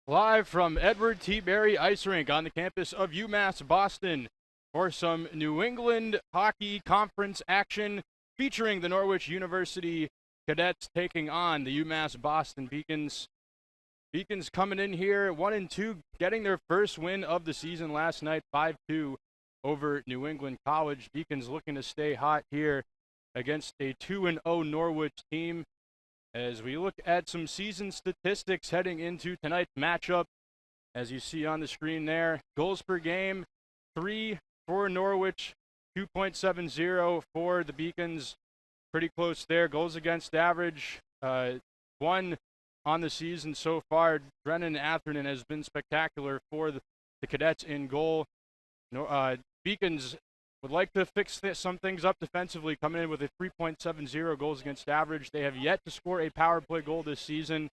Live from Edward T. Berry Ice Rink on the campus of UMass Boston for some New England Hockey Conference action featuring the Norwich University Cadets taking on the UMass Boston Beacons. Beacons coming in here 1-2, getting their first win of the season last night, 5-2 over New England College. Beacons looking to stay hot here against a 2-0 Norwich team. As we look at some season statistics heading into tonight's matchup, as you see on the screen there, goals per game, 3 for Norwich, 2.70 for the Beacons. Pretty close there. Goals against average, 1 on the season so far. Brennan Atherton has been spectacular for the Cadets in goal. Beacons would like to fix some things up defensively, coming in with a 3.70 goals against average. They have yet to score a power play goal this season.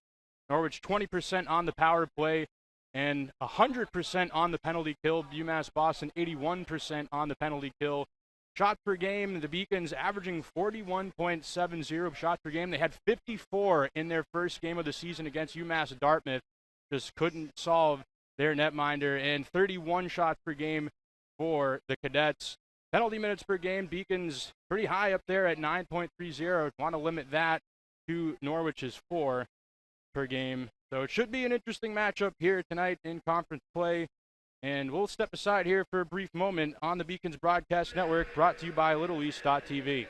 Norwich 20% on the power play and 100% on the penalty kill. UMass Boston 81% on the penalty kill. Shot per game, the Beacons averaging 41.70 shots per game. They had 54 in their first game of the season against UMass Dartmouth. Just couldn't solve their netminder. And 31 shots per game for the Cadets. Penalty minutes per game, Beacons pretty high up there at 9.30. Want to limit that to Norwich's 4 per game. So it should be an interesting matchup here tonight in conference play. And we'll step aside here for a brief moment on the Beacons Broadcast Network, brought to you by LittleEast.tv.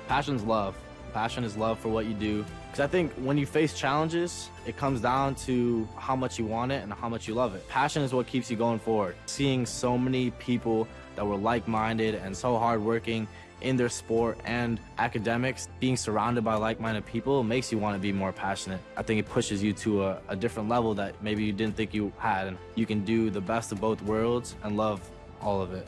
Passion's love. Passion is love for what you do. Because I think when you face challenges, it comes down to how much you want it and how much you love it. Passion is what keeps you going forward. Seeing so many people that were like-minded and so hardworking in their sport and academics, being surrounded by like-minded people makes you want to be more passionate. I think it pushes you to a different level that maybe you didn't think you had. And you can do the best of both worlds and love all of it.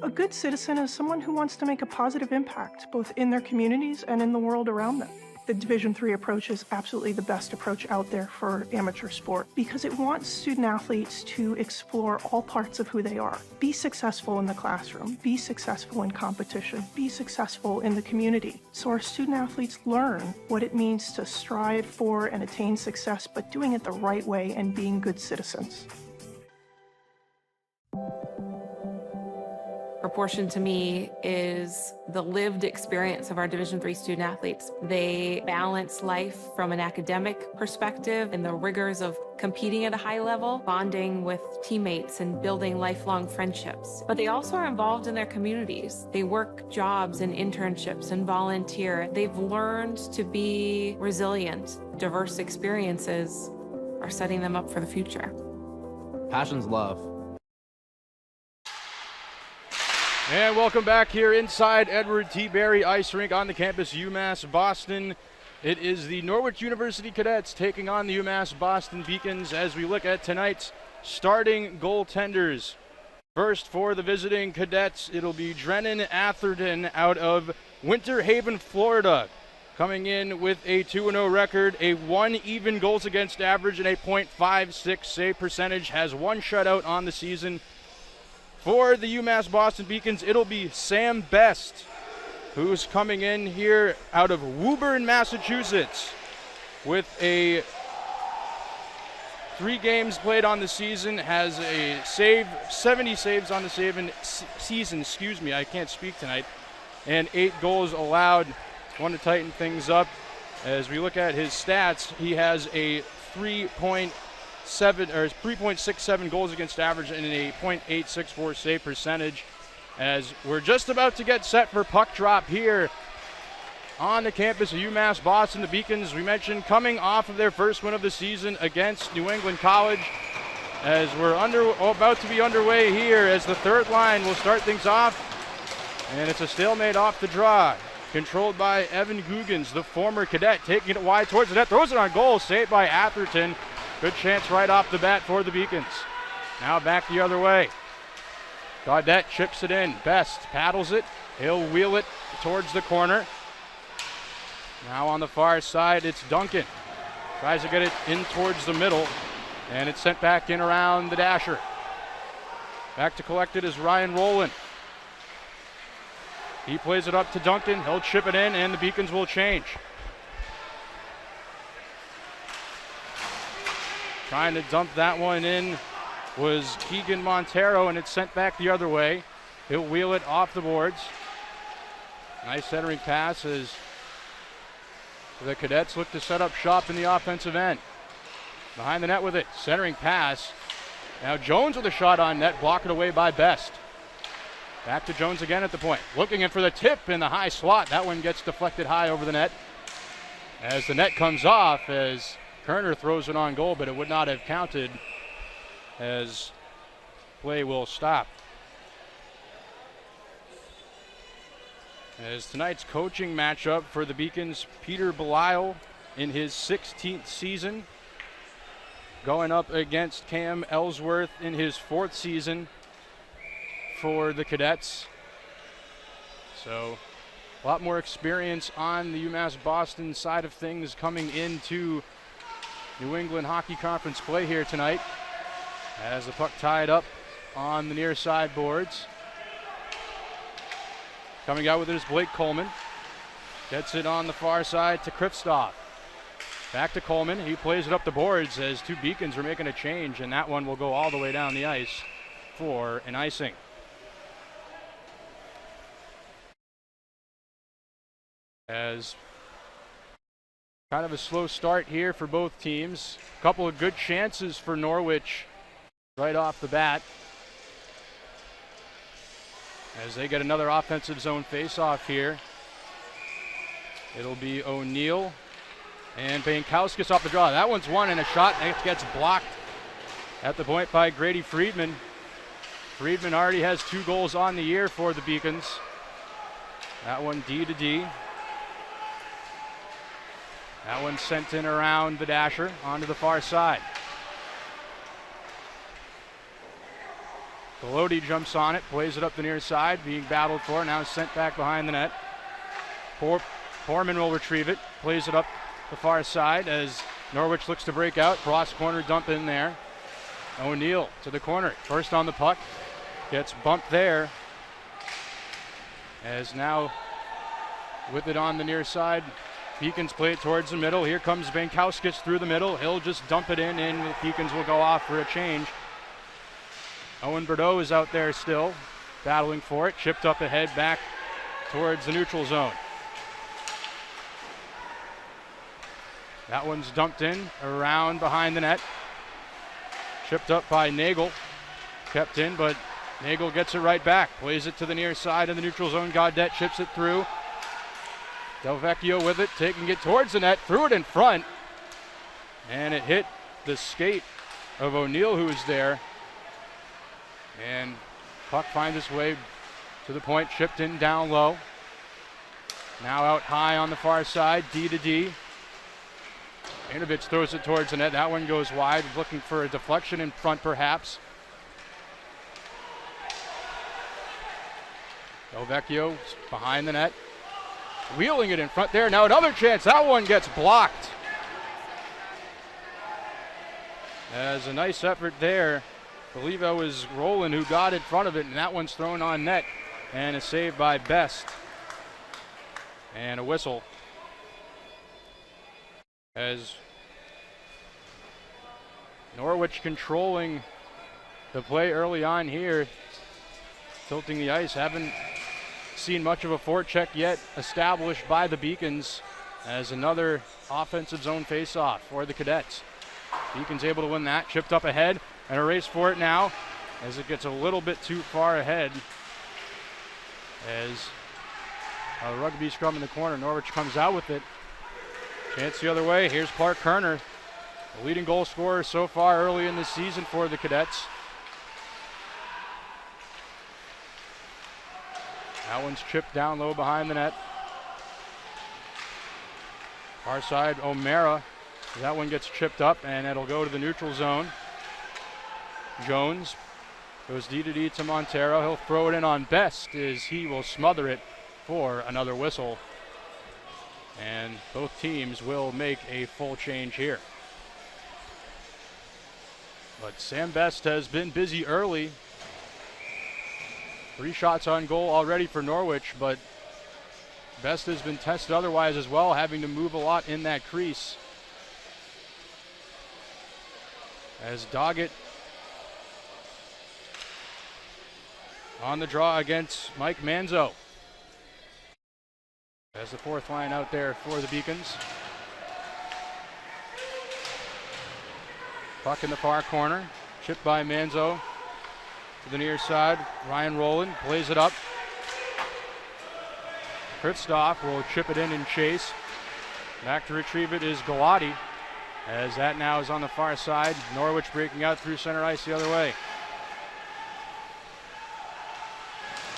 A good citizen is someone who wants to make a positive impact, both in their communities and in the world around them. The Division III approach is absolutely the best approach out there for amateur sport because it wants student athletes to explore all parts of who they are. Be successful in the classroom, be successful in competition, be successful in the community. So our student athletes learn what it means to strive for and attain success, but doing it the right way and being good citizens. Proportion to me is the lived experience of our Division III student athletes. They balance life from an academic perspective and the rigors of competing at a high level, bonding with teammates and building lifelong friendships. But they also are involved in their communities. They work jobs and internships and volunteer. They've learned to be resilient. Diverse experiences are setting them up for the future. Passion's love. And welcome back here inside Edward T. Barry Ice Rink on the campus UMass Boston. It is the Norwich University Cadets taking on the UMass Boston Beacons as we look at tonight's starting goaltenders. First for the visiting Cadets, it'll be Drennan Atherton out of Winter Haven, Florida. Coming in with a 2-0 record, a 1 even goals against average and a .56 save percentage, has 1 shutout on the season. For the UMass Boston Beacons, it'll be Sam Best, who's coming in here out of Woburn, Massachusetts, with a 3 games played on the season, has a 70 saves on the season, I can't speak tonight, and 8 goals allowed. Want to tighten things up. As we look at his stats, he has a 3.67 goals against average and a .864 save percentage. As we're just about to get set for puck drop here on the campus of UMass Boston. The Beacons, we mentioned, coming off of their first win of the season against New England College. As we're about to be underway here, as the third line will start things off, and it's a stalemate off the draw. Controlled by Evan Guggens, the former cadet, taking it wide towards the net, throws it on goal, saved by Atherton. Good chance right off the bat for the Beacons. Now back the other way. Gaudette chips it in. Best paddles it. He'll wheel it towards the corner. Now on the far side, it's Duncan. Tries to get it in towards the middle, and it's sent back in around the dasher. Back to collect it is Ryan Rowland. He plays it up to Duncan. He'll chip it in, and the Beacons will change. Trying to dump that one in was Keegan Montero, and it's sent back the other way. He'll wheel it off the boards. Nice centering pass as the Cadets look to set up shop in the offensive end. Behind the net with it, centering pass. Now Jones with a shot on net, blocked away by Best. Back to Jones again at the point. Looking in for the tip in the high slot. That one gets deflected high over the net. As the net comes off, as Kerner throws it on goal, but it would not have counted as play will stop. As tonight's coaching matchup for the Beacons, Peter Belisle in his 16th season, going up against Cam Ellsworth in his 4th season for the Cadets. So a lot more experience on the UMass Boston side of things coming into New England Hockey Conference play here tonight. As the puck tied up on the near side boards. Coming out with it is Blake Coleman. Gets it on the far side to Kristoff. Back to Coleman. He plays it up the boards as 2 Beacons are making a change, and that one will go all the way down the ice for an icing. As kind of a slow start here for both teams. A couple of good chances for Norwich right off the bat. as they get another offensive zone face-off here. It'll be O'Neill and Bankowskis off the draw. That one's one, and a shot that gets blocked at the point by Grady Friedman. Friedman already has 2 goals on the year for the Beacons. That one D to D. That one sent in around the dasher onto the far side. Galoti jumps on it, plays it up the near side, being battled for, now sent back behind the net. Foreman will retrieve it, plays it up the far side as Norwich looks to break out. Cross corner dump in there. O'Neill to the corner, first on the puck, gets bumped there. As now with it on the near side, Beacons play it towards the middle. Here comes Bankowskis through the middle. He'll just dump it in, and the Beacons will go off for a change. Owen Bordeaux is out there still, battling for it. Chipped up ahead, back towards the neutral zone. That one's dumped in, around behind the net. Chipped up by Nagel. Kept in, but Nagel gets it right back. Plays it to the near side of the neutral zone. Gaudette chips it through. Del Vecchio with it, taking it towards the net, threw it in front. And it hit the skate of O'Neill, who was there. And puck finds its way to the point, chipped in down low. Now out high on the far side, D to D. Inovich throws it towards the net. That one goes wide, looking for a deflection in front perhaps. Del Vecchio behind the net. Wheeling it in front there. Now another chance. That one gets blocked. As a nice effort there. I believe that was Rowland who got in front of it, and that one's thrown on net. And a save by Best. And a whistle. As Norwich controlling the play early on here, tilting the ice. Haven't seen much of a forecheck yet established by the Beacons, as another offensive zone face-off for the Cadets. Beacons able to win that, chipped up ahead, and a race for it now as it gets a little bit too far ahead. As a rugby scrum in the corner, Norwich comes out with it. Chance the other way. Here's Clark Kerner, the leading goal scorer so far early in the season for the Cadets. That one's chipped down low behind the net. Far side, O'Mara. That one gets chipped up, and it'll go to the neutral zone. Jones goes D to D to Montero. He'll throw it in on Best as he will smother it for another whistle. And both teams will make a full change here. But Sam Best has been busy early. 3 shots on goal already for Norwich, but Best has been tested otherwise as well, having to move a lot in that crease. As Doggett on the draw against Mike Manzo. As the fourth line out there for the Beacons. Puck in the far corner, chipped by Manzo to the near side. Ryan Rowland plays it up. Kristoff will chip it in and chase. Back to retrieve it is Galati, as that now is on the far side. Norwich breaking out through center ice the other way.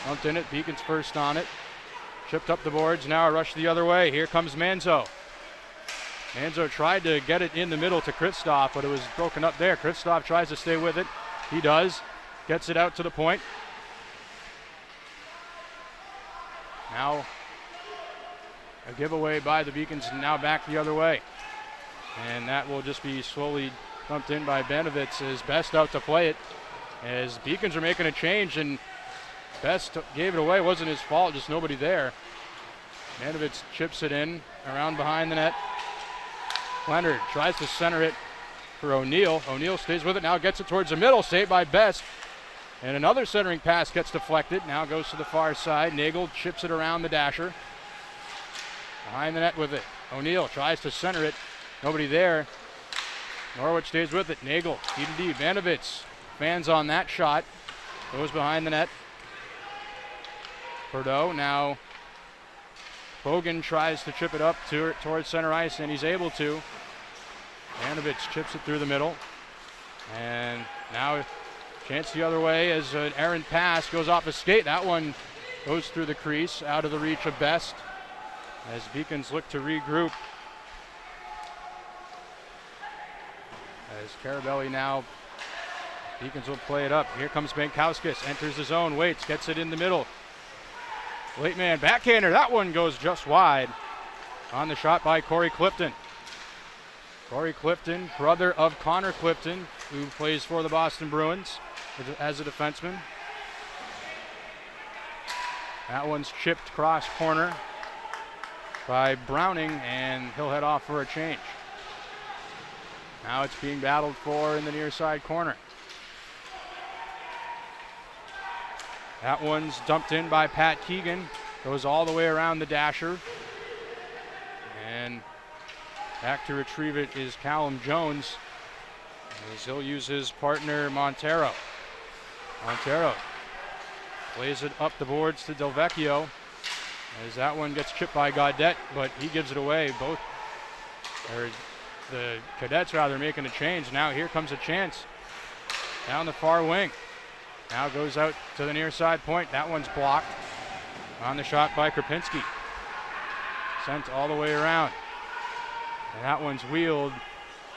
Bumped in it, Beacons first on it. Chipped up the boards, now a rush the other way. Here comes Manzo. Manzo tried to get it in the middle to Kristoff, but it was broken up there. Kristoff tries to stay with it. He does. Gets it out to the point. Now a giveaway by the Beacons, now back the other way. And that will just be slowly dumped in by Benovitz as Best out to play it. As Beacons are making a change, and Best gave it away. It wasn't his fault, just nobody there. Benovitz chips it in around behind the net. Leonard tries to center it for O'Neill. O'Neill stays with it, now gets it towards the middle, saved by Best. And another centering pass gets deflected, now goes to the far side. Nagel chips it around the dasher. Behind the net with it. O'Neill tries to center it, nobody there. Norwich stays with it. Nagel, D to D. Benovitz fans on that shot, goes behind the net. Bordeaux now. Bogan tries to chip it up towards center ice, and he's able to. Manovich chips it through the middle. And now chance the other way as an errant pass goes off a skate. That one goes through the crease, out of the reach of Best, as Beacons look to regroup. As Carabelli now, Beacons will play it up. Here comes Bankowskis, enters the zone, waits, gets it in the middle. Late man backhander, that one goes just wide on the shot by Corey Clifton. Corey Clifton, brother of Connor Clifton, who plays for the Boston Bruins as a defenseman. That one's chipped cross corner by Browning, and he'll head off for a change. Now it's being battled for in the near side corner. That one's dumped in by Pat Keegan. Goes all the way around the dasher. And back to retrieve it is Callum Jones, as he'll use his partner Montero. Montero plays it up the boards to Delvecchio, as that one gets chipped by Gaudette, but he gives it away. The Cadets making a change. Now here comes a chance down the far wing. Now goes out to the near side point. That one's blocked on the shot by Krapinski. Sent all the way around. And that one's wheeled.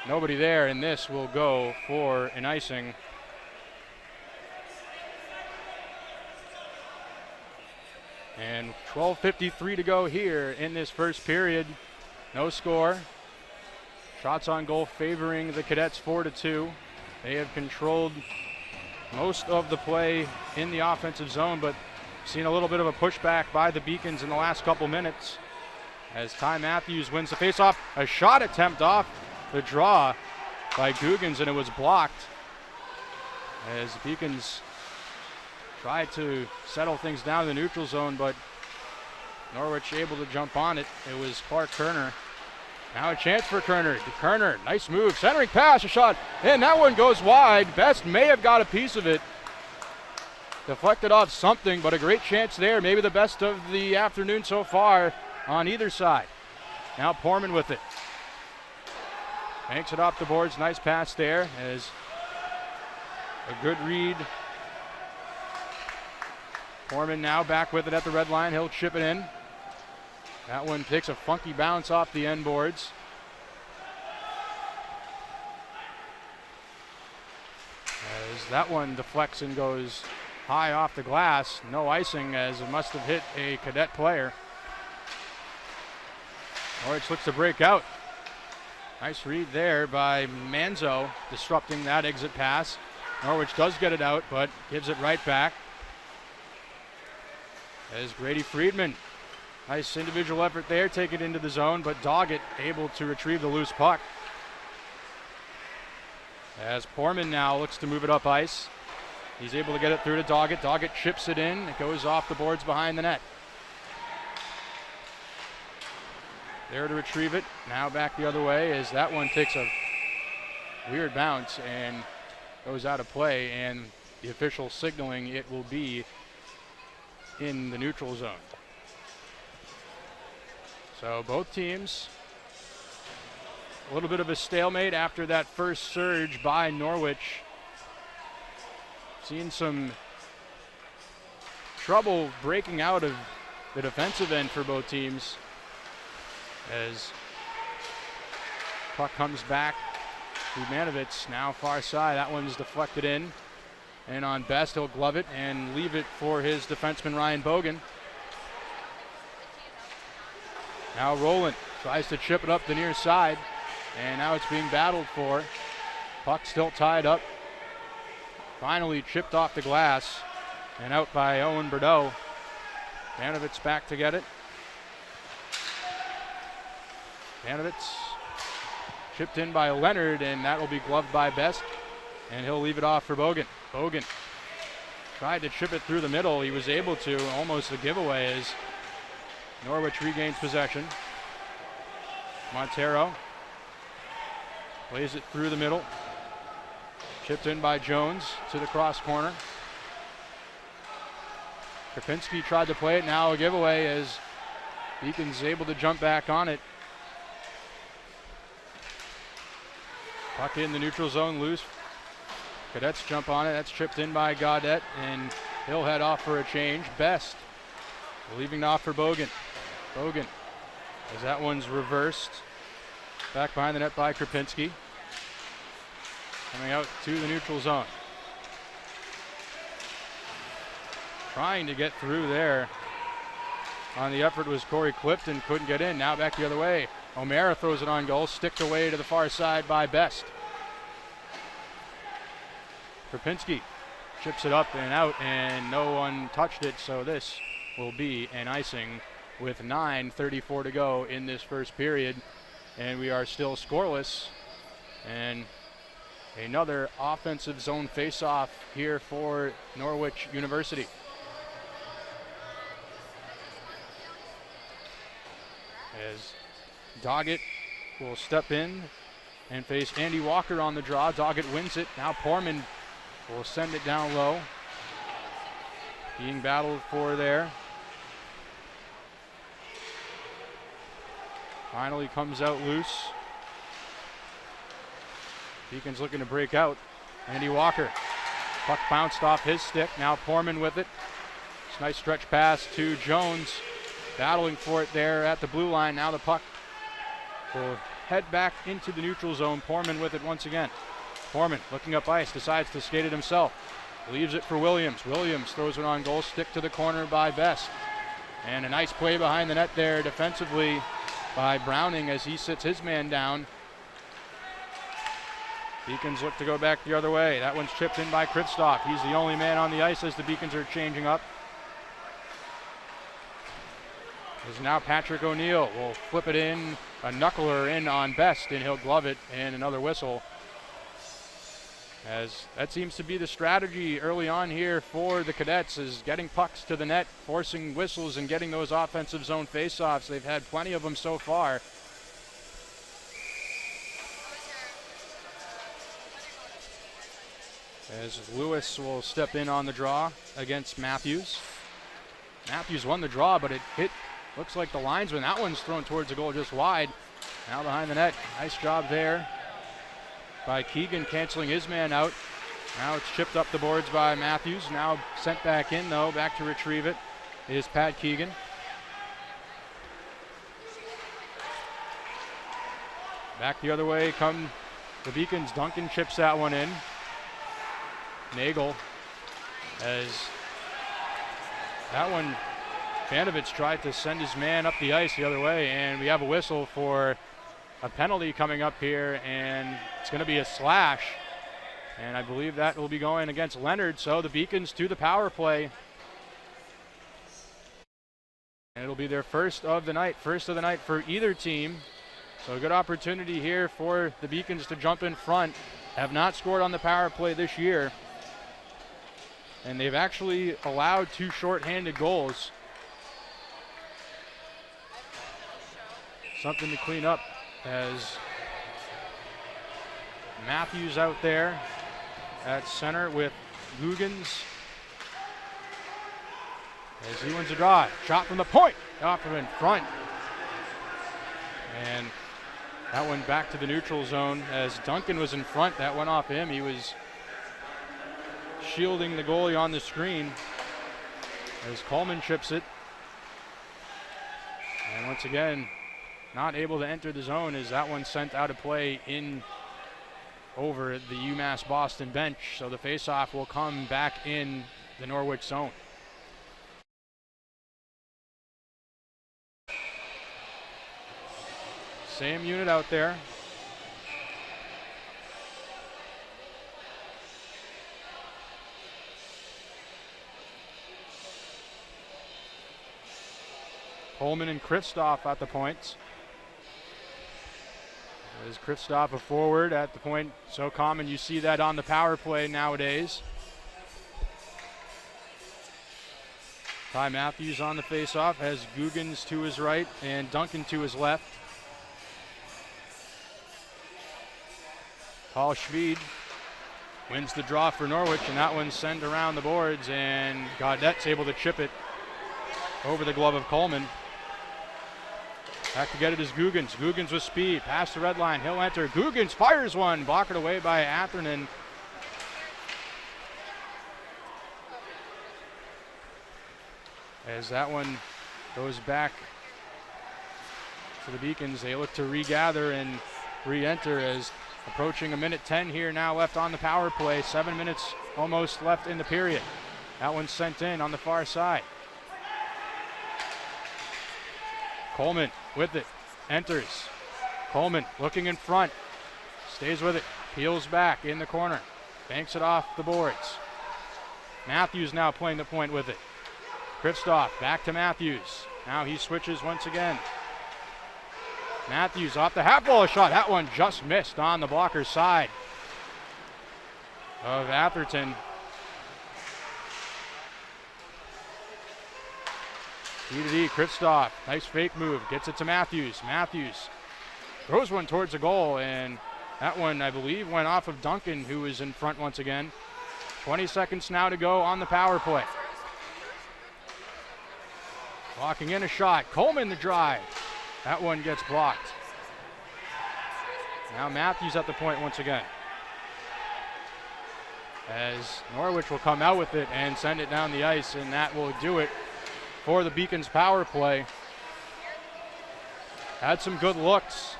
Nobody there, and this will go for an icing. And 12:53 to go here in this first period. No score. Shots on goal favoring the Cadets 4-2. They have controlled most of the play in the offensive zone, but seen a little bit of a pushback by the Beacons in the last couple minutes. As Ty Matthews wins the faceoff, a shot attempt off the draw by Guggens, and it was blocked. As the Beacons tried to settle things down in the neutral zone, but Norwich able to jump on it. It was Clark Kerner. Now a chance for Kerner. Kerner, nice move, centering pass, a shot, and that one goes wide. Best may have got a piece of it. Deflected off something, but a great chance there. Maybe the best of the afternoon so far on either side. Now Porman with it. Banks it off the boards, nice pass there as a good read. Porman now back with it at the red line. He'll chip it in. That one takes a funky bounce off the end boards. As that one deflects and goes high off the glass. No icing, as it must have hit a Cadet player. Norwich looks to break out. Nice read there by Manzo, disrupting that exit pass. Norwich does get it out, but gives it right back. As Grady Friedman, nice individual effort there, take it into the zone, but Doggett able to retrieve the loose puck. As Porman now looks to move it up ice. He's able to get it through to Doggett. Doggett chips it in. It goes off the boards behind the net. There to retrieve it. Now back the other way as that one takes a weird bounce and goes out of play, and the official signaling it will be in the neutral zone. So both teams, a little bit of a stalemate after that first surge by Norwich. Seen some trouble breaking out of the defensive end for both teams. As puck comes back to Manovich, now far side. That one's deflected in. And on Best, he'll glove it and leave it for his defenseman Ryan Bogan. Now Rowland tries to chip it up the near side, and now it's being battled for. Puck still tied up. Finally chipped off the glass and out by Owen Bordeaux. Manovich back to get it. Manovich chipped in by Leonard, and that will be gloved by Best, and he'll leave it off for Bogan. Bogan tried to chip it through the middle. He was able to, almost a giveaway as Norwich regains possession. Montero plays it through the middle. Chipped in by Jones to the cross corner. Krapinski tried to play it, now a giveaway as Beacon's able to jump back on it. Puck in the neutral zone, loose. Cadets jump on it, that's chipped in by Gaudette, and he'll head off for a change. Best leaving off for Bogan. Bogan, as that one's reversed. Back behind the net by Krapinski. Coming out to the neutral zone. Trying to get through there. On the effort was Corey Clifton, couldn't get in. Now back the other way. O'Mara throws it on goal, sticked away to the far side by Best. Krapinski chips it up and out, and no one touched it, so this will be an icing with 9:34 to go in this first period. And we are still scoreless. And another offensive zone face-off here for Norwich University. As Doggett will step in and face Andy Walker on the draw. Doggett wins it. Now Porman will send it down low. Being battled for there. Finally comes out loose. Beacon's looking to break out. Andy Walker. Puck bounced off his stick. Now Porman with it. It's a nice stretch pass to Jones. Battling for it there at the blue line. Now the puck will head back into the neutral zone. Porman with it once again. Porman looking up ice, decides to skate it himself. Leaves it for Williams. Williams throws it on goal, stick to the corner by Best. And a nice play behind the net there defensively by Browning as he sits his man down. Beacons look to go back the other way. That one's chipped in by Kristoff. He's the only man on the ice as the Beacons are changing up. As now Patrick O'Neill will flip it in, a knuckler in on Best, and he'll glove it, and another whistle. As that seems to be the strategy early on here for the Cadets, is getting pucks to the net, forcing whistles and getting those offensive zone faceoffs. They've had plenty of them so far. As Lewis will step in on the draw against Matthews. Matthews won the draw, but it hit, looks like the linesman. That one's thrown towards the goal just wide. Now behind the net, nice job there by Keegan, canceling his man out. Now it's chipped up the boards by Matthews. Now sent back in though, back to retrieve it is Pat Keegan. Back the other way come the Beacons. Duncan chips that one in. Nagel, as that one, Vanovich tried to send his man up the ice the other way, and we have a whistle for a penalty coming up here, and it's going to be a slash, and I believe that will be going against Leonard. So the Beacons to the power play, and it'll be their first of the night for either team. So a good opportunity here for the Beacons to jump in front. Have not scored on the power play this year, and they've actually allowed 2 shorthanded goals. Something to clean up as Matthews out there at center with Guggens. As he wins a drive, shot from the point, off from in front. And that one back to the neutral zone as Duncan was in front. That went off him. He was shielding the goalie on the screen as Coleman chips it. And once again, not able to enter the zone as that one sent out of play in over the UMass Boston bench. So the faceoff will come back in the Norwich zone. Same unit out there. Holman and Kristoff at the points. Is Kristoff a forward at the point? So common, you see that on the power play nowadays. Ty Matthews on the faceoff has Guggens to his right and Duncan to his left. Paul Schmid wins the draw for Norwich, and that one's sent around the boards, and Gaudette's able to chip it over the glove of Coleman. Back to get it is Guggens. Guggens with speed, past the red line, he'll enter. Guggens fires one, blocked away by Atherton. As that one goes back to the Beacons, they look to regather and re-enter as approaching a minute 10 here now left on the power play. 7 minutes almost left in the period. That one's sent in on the far side. Coleman with it, enters. Coleman looking in front, stays with it, peels back in the corner, banks it off the boards. Matthews now playing the point with it. Kristoff back to Matthews. Now he switches once again. Matthews off the half wall shot. That one just missed on the blocker's side of Atherton. D-to-D, Kristoff, nice fake move, gets it to Matthews. Matthews throws one towards the goal, and that one, I believe, went off of Duncan, who is in front once again. 20 seconds now to go on the power play. Locking in a shot. Coleman the drive. That one gets blocked. Now Matthews at the point once again. As Norwich will come out with it and send it down the ice, and that will do it for the Beacons power play. Had some good looks.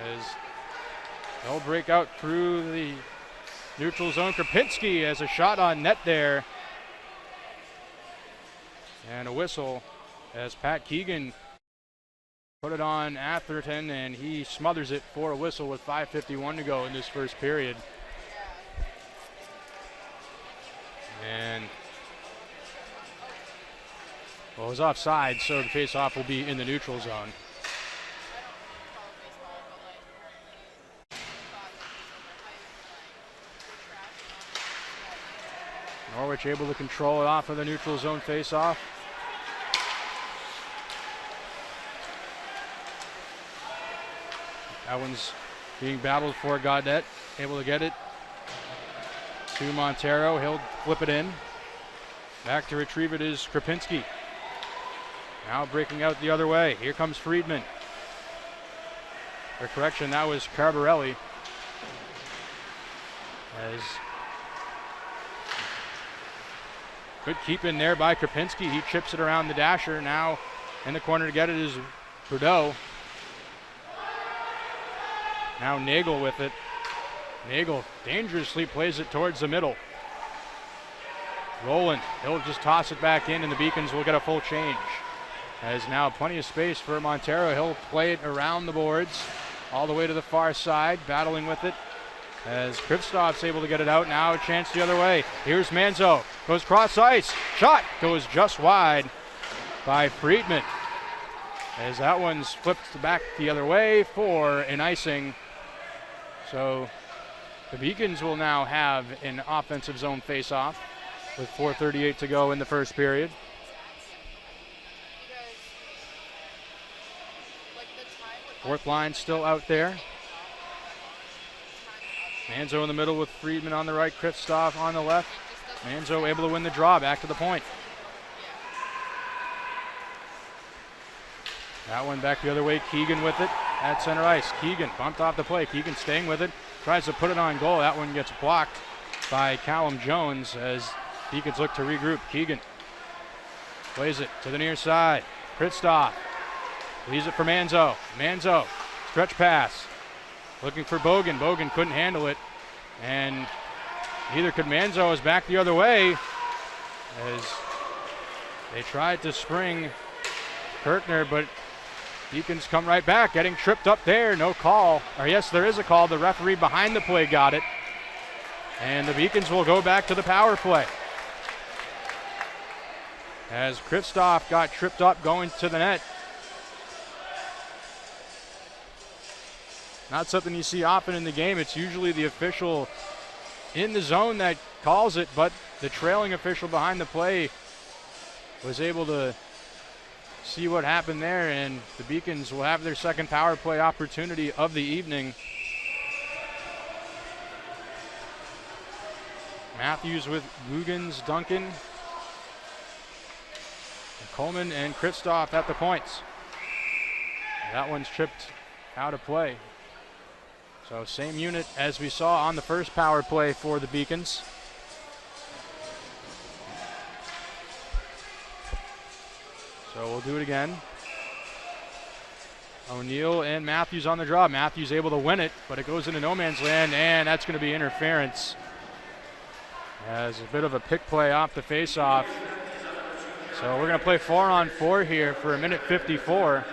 As they'll break out through the neutral zone. Krapinski has a shot on net there. And a whistle as Pat Keegan put it on Atherton, and he smothers it for a whistle with 5:51 to go in this first period. And well, it was offside, so the face-off will be in the neutral zone. Norwich able to control it off of the neutral zone face-off. That one's being battled for Gaudette. Able to get it to Montero. He'll flip it in. Back to retrieve it is Krapinski. Now breaking out the other way. Here comes Friedman. Or correction, that was Carbarelli. As good keep in there by Krapinski. He chips it around the dasher. Now in the corner to get it is Trudeau. Now Nagel with it. Nagel dangerously plays it towards the middle. Rowland, he'll just toss it back in, and the Beacons will get a full change. As now plenty of space for Montero. He'll play it around the boards all the way to the far side, battling with it. As Kristoff's able to get it out. Now a chance the other way. Here's Manzo. Goes cross ice. Shot goes just wide by Friedman. As that one's flipped back the other way for an icing. So the Beacons will now have an offensive zone face-off with 4:38 to go in the first period. Fourth line still out there. Manzo in the middle with Friedman on the right, Kristoff on the left. Manzo able to win the draw, back to the point. That one back the other way, Keegan with it at center ice. Keegan bumped off the play. Keegan staying with it, tries to put it on goal. That one gets blocked by Callum Jones as Beacons look to regroup. Keegan plays it to the near side. Kristoff leaves it for Manzo. Manzo, stretch pass. Looking for Bogan. Bogan couldn't handle it. And neither could Manzo, as back the other way as they tried to spring Kirkner, but Beacons come right back, getting tripped up there. No call. Or yes, there is a call. The referee behind the play got it. And the Beacons will go back to the power play. As Kristoff got tripped up going to the net. Not something you see often in the game. It's usually the official in the zone that calls it, but the trailing official behind the play was able to see what happened there, and the Beacons will have their second power play opportunity of the evening. Matthews with Guggens, Duncan, and Coleman and Kristoff at the points. That one's tripped out of play. So same unit as we saw on the first power play for the Beacons. So we'll do it again. O'Neal and Matthews on the draw. Matthews able to win it, but it goes into no man's land, and that's going to be interference. As a bit of a pick play off the face-off. So we're going to play 4-on-4 here for 1:54.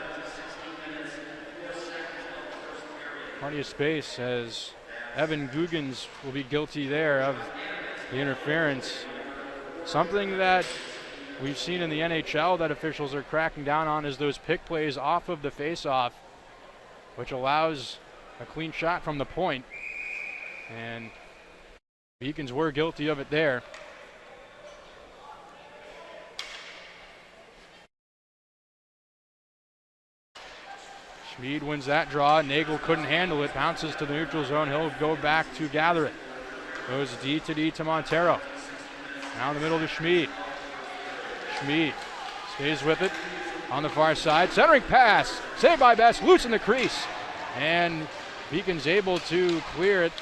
Plenty of space as Evan Guggens will be guilty there of the interference. Something that we've seen in the NHL that officials are cracking down on is those pick plays off of the face-off, which allows a clean shot from the point. And Beacons were guilty of it there. Schmid wins that draw. Nagel couldn't handle it. Bounces to the neutral zone. He'll go back to gather it. Goes D to Montero. Now in the middle to Schmid. Schmid stays with it on the far side. Centering pass. Saved by Best. Loose in the crease. And Beacon's able to clear it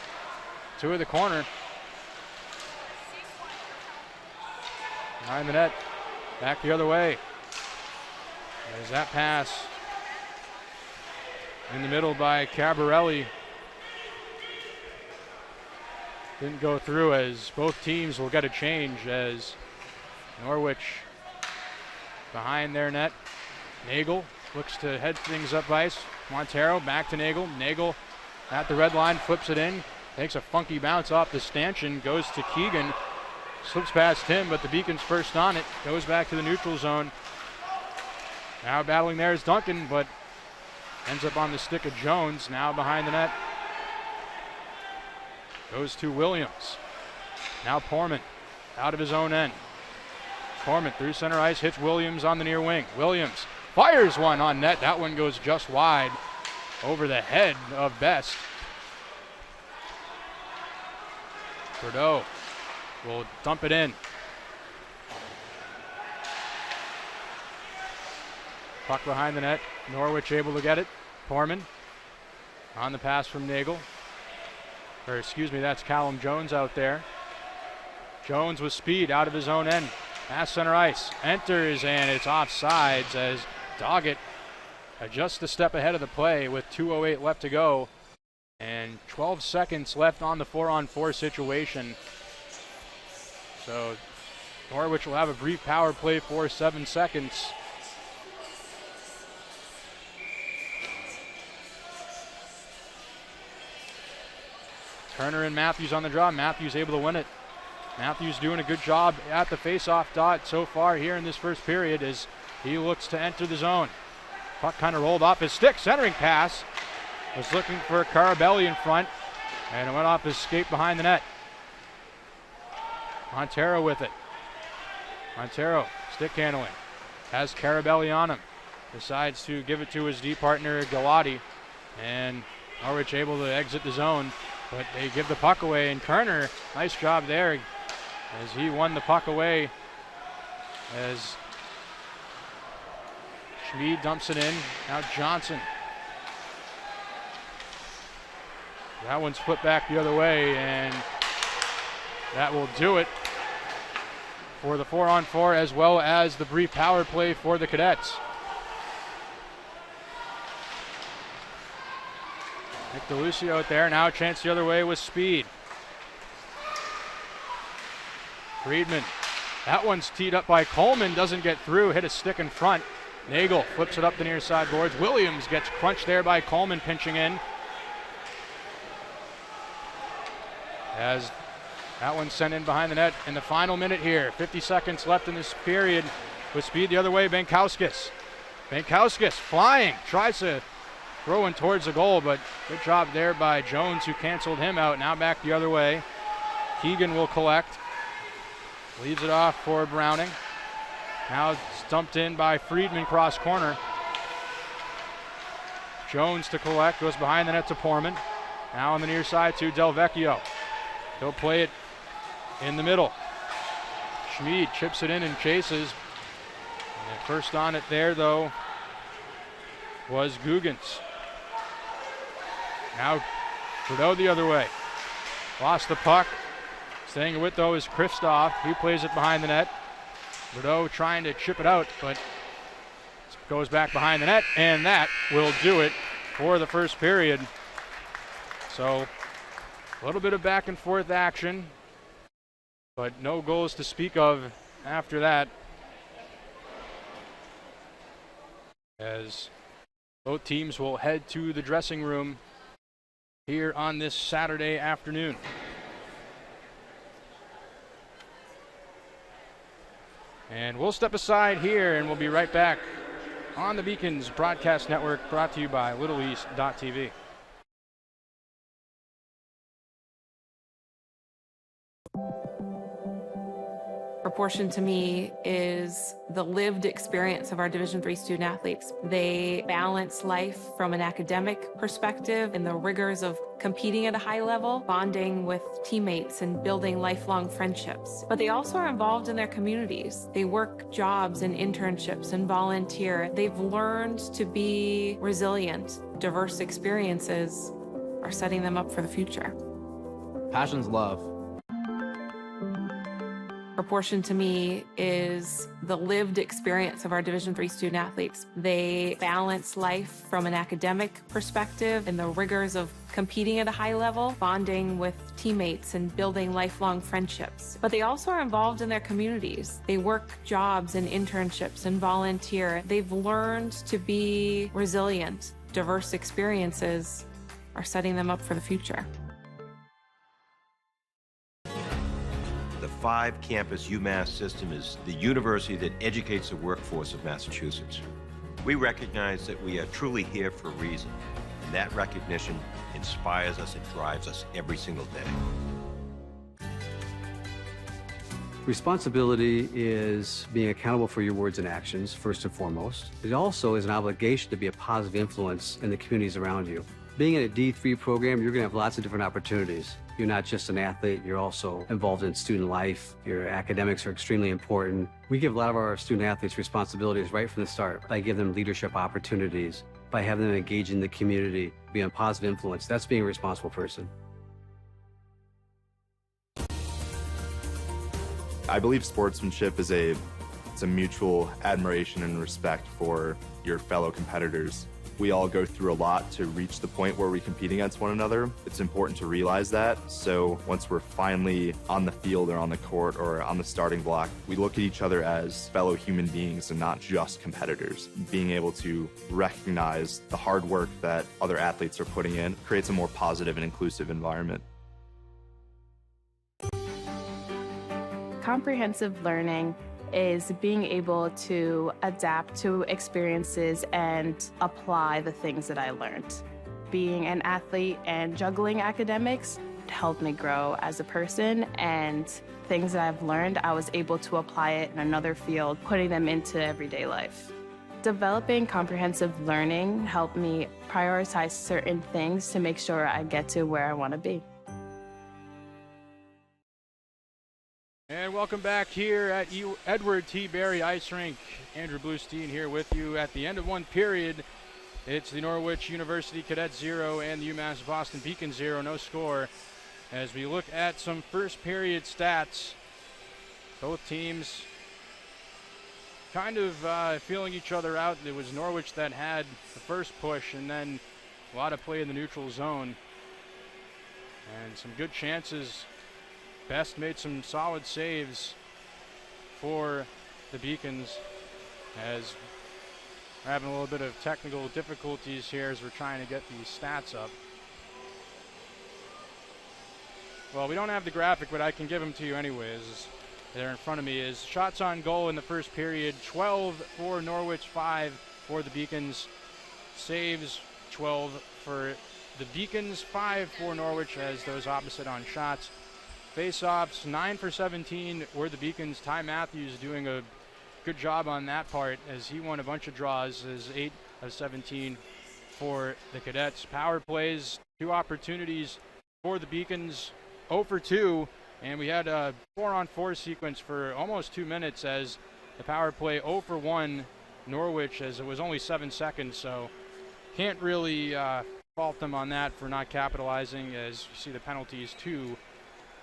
to the corner. Behind the net. Back the other way. There's that pass. In the middle by Cabarelli. Didn't go through, as both teams will get a change as Norwich behind their net. Nagel looks to head things up ice. Montero back to Nagel. Nagel at the red line, flips it in. Takes a funky bounce off the stanchion, goes to Keegan. Slips past him, but the Beacons first on it. Goes back to the neutral zone. Now battling there is Duncan, but ends up on the stick of Jones, now behind the net. Goes to Williams. Now Porman, out of his own end. Porman through center ice, hits Williams on the near wing. Williams fires one on net. That one goes just wide over the head of Best. Bordeaux will dump it in. Puck behind the net. Norwich able to get it. Porman on the pass from Nagel. Or excuse me, that's Callum Jones out there. Jones with speed out of his own end. Pass center ice. Enters, and it's offsides as Doggett adjusts a step ahead of the play with 2:08 left to go. And 12 seconds left on the 4-on-4 situation. So Norwich will have a brief power play for 7 seconds. Turner and Matthews on the draw. Matthews able to win it. Matthews doing a good job at the face-off dot so far here in this first period as he looks to enter the zone. Puck kind of rolled off his stick. Centering pass. Was looking for Carabelli in front, and it went off his skate behind the net. Montero with it. Montero, stick handling. Has Carabelli on him. Decides to give it to his D partner, Galati. And Norwich able to exit the zone, but they give the puck away. And Kerner, nice job there as he won the puck away. As Schmid dumps it in. Now Johnson. That one's flipped back the other way, and that will do it for the 4-on-4 as well as the brief power play for the Cadets. Nick DeLucio out there, now a chance the other way with speed. Friedman, that one's teed up by Coleman, doesn't get through, hit a stick in front. Nagel flips it up the near side boards. Williams gets crunched there by Coleman pinching in. As that one's sent in behind the net in the final minute here. 50 seconds left in this period with speed the other way. Benkauskas. Benkauskas flying, tries to throw in towards the goal, but good job there by Jones who canceled him out. Now back the other way. Keegan will collect. Leaves it off for Browning. Now stumped in by Friedman cross corner. Jones to collect, goes behind the net to Porman. Now on the near side to Del Vecchio. He'll play it in the middle. Schmid chips it in and chases. And first on it there, though, was Guggens. Now Trudeau the other way. Lost the puck. Staying with, though, is Kristoff. He plays it behind the net. Trudeau trying to chip it out, but goes back behind the net, and that will do it for the first period. So a little bit of back and forth action, but no goals to speak of after that, as both teams will head to the dressing room here on this Saturday afternoon. And we'll step aside here, and we'll be right back on the Beacons Broadcast Network, brought to you by LittleEast.tv. Proportion to me is the lived experience of our Division III student athletes. They balance life from an academic perspective and the rigors of competing at a high level, bonding with teammates and building lifelong friendships. But they also are involved in their communities. They work jobs and internships and volunteer. They've learned to be resilient. Diverse experiences are setting them up for the future. Passion's love. Proportion to me is the lived experience of our Division III student athletes. They balance life from an academic perspective and the rigors of competing at a high level, bonding with teammates and building lifelong friendships. But they also are involved in their communities. They work jobs and internships and volunteer. They've learned to be resilient. Diverse experiences are setting them up for the future. The 5-campus UMass system is the university that educates the workforce of Massachusetts. We recognize that we are truly here for a reason, and that recognition inspires us and drives us every single day. Responsibility is being accountable for your words and actions, first and foremost. It also is an obligation to be a positive influence in the communities around you. Being in a D3 program, you're going to have lots of different opportunities. You're not just an athlete, you're also involved in student life. Your academics are extremely important. We give a lot of our student athletes responsibilities right from the start by giving them leadership opportunities, by having them engage in the community, be a positive influence. That's being a responsible person. I believe sportsmanship is it's a mutual admiration and respect for your fellow competitors. We all go through a lot to reach the point where we compete against one another. It's important to realize that. So once we're finally on the field or on the court or on the starting block, we look at each other as fellow human beings and not just competitors. Being able to recognize the hard work that other athletes are putting in creates a more positive and inclusive environment. Comprehensive learning is being able to adapt to experiences and apply the things that I learned. Being an athlete and juggling academics helped me grow as a person, and things that I've learned, I was able to apply it in another field, putting them into everyday life. Developing comprehensive learning helped me prioritize certain things to make sure I get to where I want to be. And welcome back here at Edward T. Berry Ice Rink. Andrew Bluestein here with you. At the end of one period, it's the Norwich University Cadets 0 and the UMass Boston Beacons 0, no score. As we look at some first period stats, both teams kind of feeling each other out. It was Norwich that had the first push, and then a lot of play in the neutral zone. And some good chances. Best made some solid saves for the Beacons, as we're having a little bit of technical difficulties here as we're trying to get these stats up. Well, we don't have the graphic, but I can give them to you anyways. There in front of me is shots on goal in the first period, 12 for Norwich, 5 for the Beacons. Saves, 12 for the Beacons, 5 for Norwich, as those opposite on shots. Face-offs, 9 for 17 were the Beacons. Ty Matthews doing a good job on that part, as he won a bunch of draws, as 8 of 17 for the Cadets. Power plays, 2 opportunities for the Beacons, 0 for 2 And we had a 4-on-4 sequence for almost 2 minutes as the power play 0 for 1 Norwich, as it was only 7 seconds, so can't really fault them on that for not capitalizing, as you see the penalties 2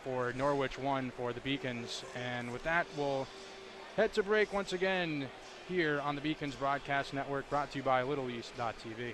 for Norwich, 1 for the Beacons. And with that, we'll head to break once again here on the Beacons Broadcast Network, brought to you by LittleEast.tv.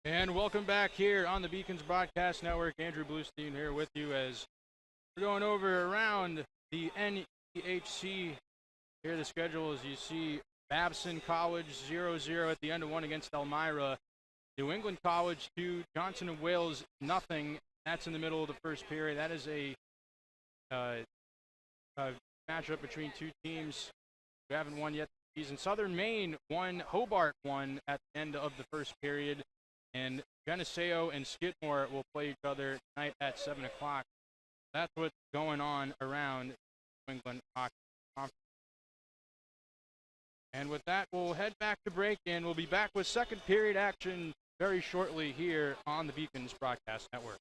And welcome back here on the Beacons Broadcast Network. Andrew Bluestein here with you as we're going over around the NEHC. Here the schedule, as you see, Babson College 0-0 at the end of one against Elmira. New England College 2, Johnson and Wales nothing. That's in the middle of the first period. That is a matchup between two teams who haven't won yet in Southern Maine won, Hobart won at the end of the first period, and Geneseo and Skidmore will play each other tonight at 7 o'clock. That's what's going on around New England Hockey Conference. And with that, we'll head back to break, and we'll be back with second period action very shortly here on the Beacons Broadcast Network.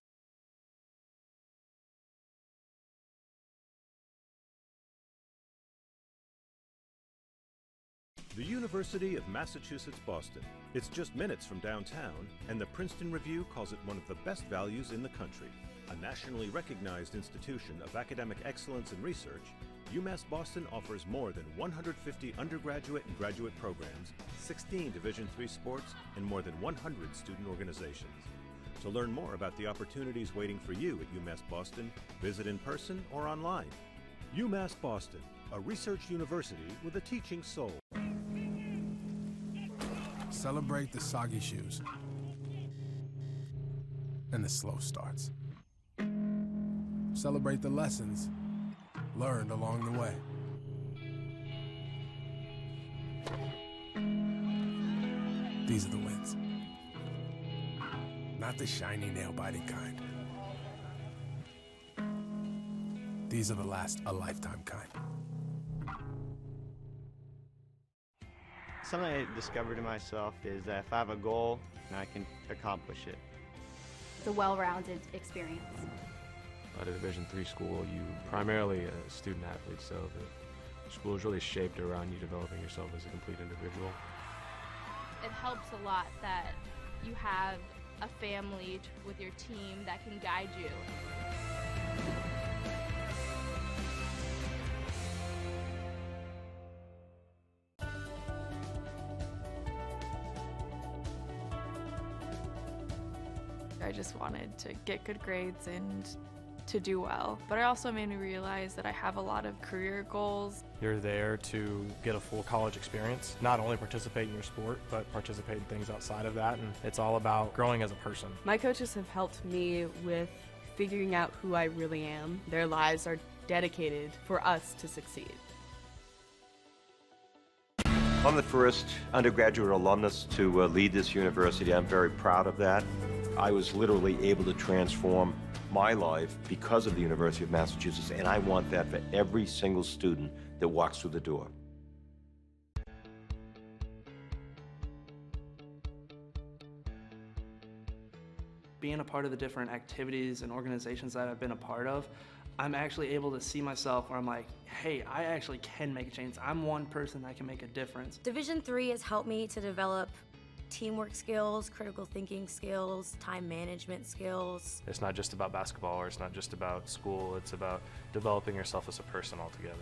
The University of Massachusetts Boston. It's just minutes from downtown, and the Princeton Review calls it one of the best values in the country. A nationally recognized institution of academic excellence and research, UMass Boston offers more than 150 undergraduate and graduate programs, 16 Division III sports, and more than 100 student organizations. To learn more about the opportunities waiting for you at UMass Boston, visit in person or online. UMass Boston, a research university with a teaching soul. Celebrate the soggy shoes and the slow starts. Celebrate the lessons learned along the way. These are the wins. Not the shiny, nail-biting kind. These are the last a lifetime kind. Something I discovered in myself is that if I have a goal, I can accomplish it. It's a well-rounded experience. At a Division III school, you primarily a student athlete, so the school is really shaped around you developing yourself as a complete individual. It helps a lot that you have a family with your team that can guide you. I just wanted to get good grades and to do well. But it also made me realize that I have a lot of career goals. You're there to get a full college experience, not only participate in your sport, but participate in things outside of that, and it's all about growing as a person. My coaches have helped me with figuring out who I really am. Their lives are dedicated for us to succeed. I'm the first undergraduate alumnus to lead this university. I'm very proud of that. I was literally able to transform my life because of the University of Massachusetts, and I want that for every single student that walks through the door. Being a part of the different activities and organizations that I've been a part of, I'm actually able to see myself where I'm like, hey, I actually can make a change. I'm one person that can make a difference. Division III has helped me to develop teamwork skills, critical thinking skills, time management skills. It's not just about basketball, or it's not just about school, it's about developing yourself as a person altogether.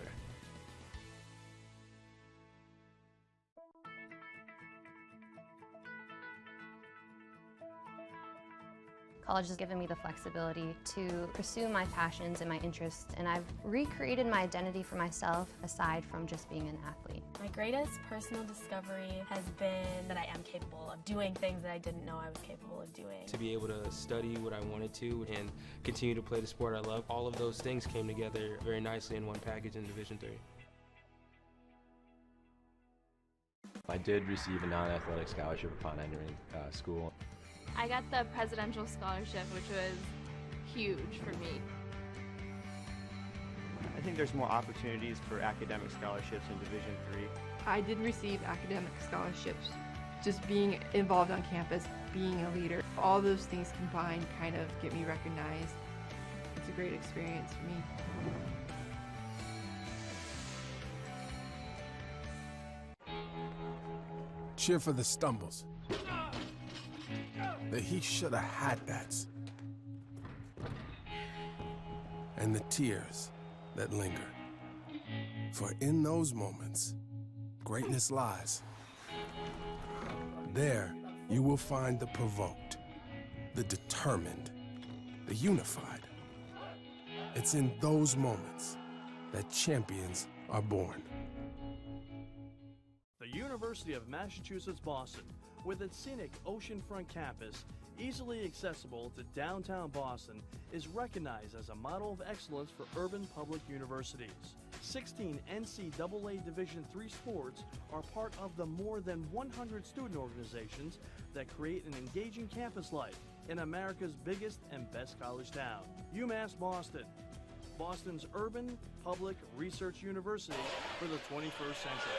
College has given me the flexibility to pursue my passions and my interests, and I've recreated my identity for myself aside from just being an athlete. My greatest personal discovery has been that I am capable of doing things that I didn't know I was capable of doing. To be able to study what I wanted to and continue to play the sport I love, all of those things came together very nicely in one package in Division III. I did receive a non-athletic scholarship upon entering school. I got the presidential scholarship, which was huge for me. I think there's more opportunities for academic scholarships in Division III. I did receive academic scholarships. Just being involved on campus, being a leader, all those things combined kind of get me recognized. It's a great experience for me. Cheer for the stumbles. The he shoulda had that's. And the tears that linger. For in those moments, greatness lies. There, you will find the provoked, the determined, the unified. It's in those moments that champions are born. The University of Massachusetts Boston, with its scenic oceanfront campus, easily accessible to downtown Boston, is recognized as a model of excellence for urban public universities. 16 NCAA Division III sports are part of the more than 100 student organizations that create an engaging campus life in America's biggest and best college town. UMass Boston, Boston's urban public research university for the 21st century.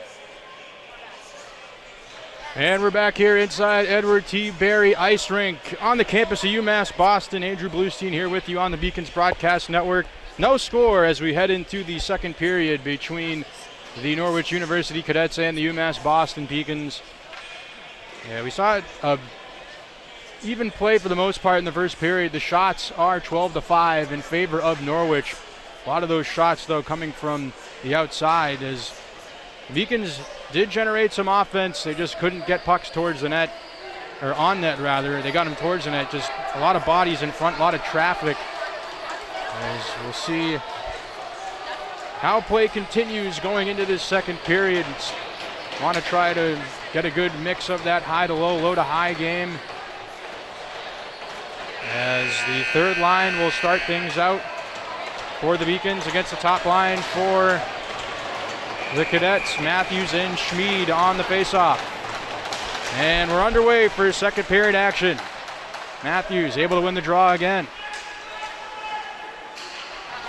And we're back here inside Edward T. Barry Ice Rink on the campus of UMass Boston. Andrew Bluestein here with you on the Beacons Broadcast Network. No score as we head into the second period between the Norwich University Cadets and the UMass Boston Beacons. Yeah, we saw a even play for the most part in the first period. The shots are 12-5 in favor of Norwich. A lot of those shots, though, coming from the outside as Beacons did generate some offense. They just couldn't get pucks towards the net, or on net rather. They got them towards the net. Just a lot of bodies in front, a lot of traffic. As we'll see how play continues going into this second period. Want to try to get a good mix of that high to low, low to high game. As the third line will start things out for the Beacons against the top line for the Cadets. Matthews and Schmid on the faceoff. And we're underway for second period action. Matthews able to win the draw again.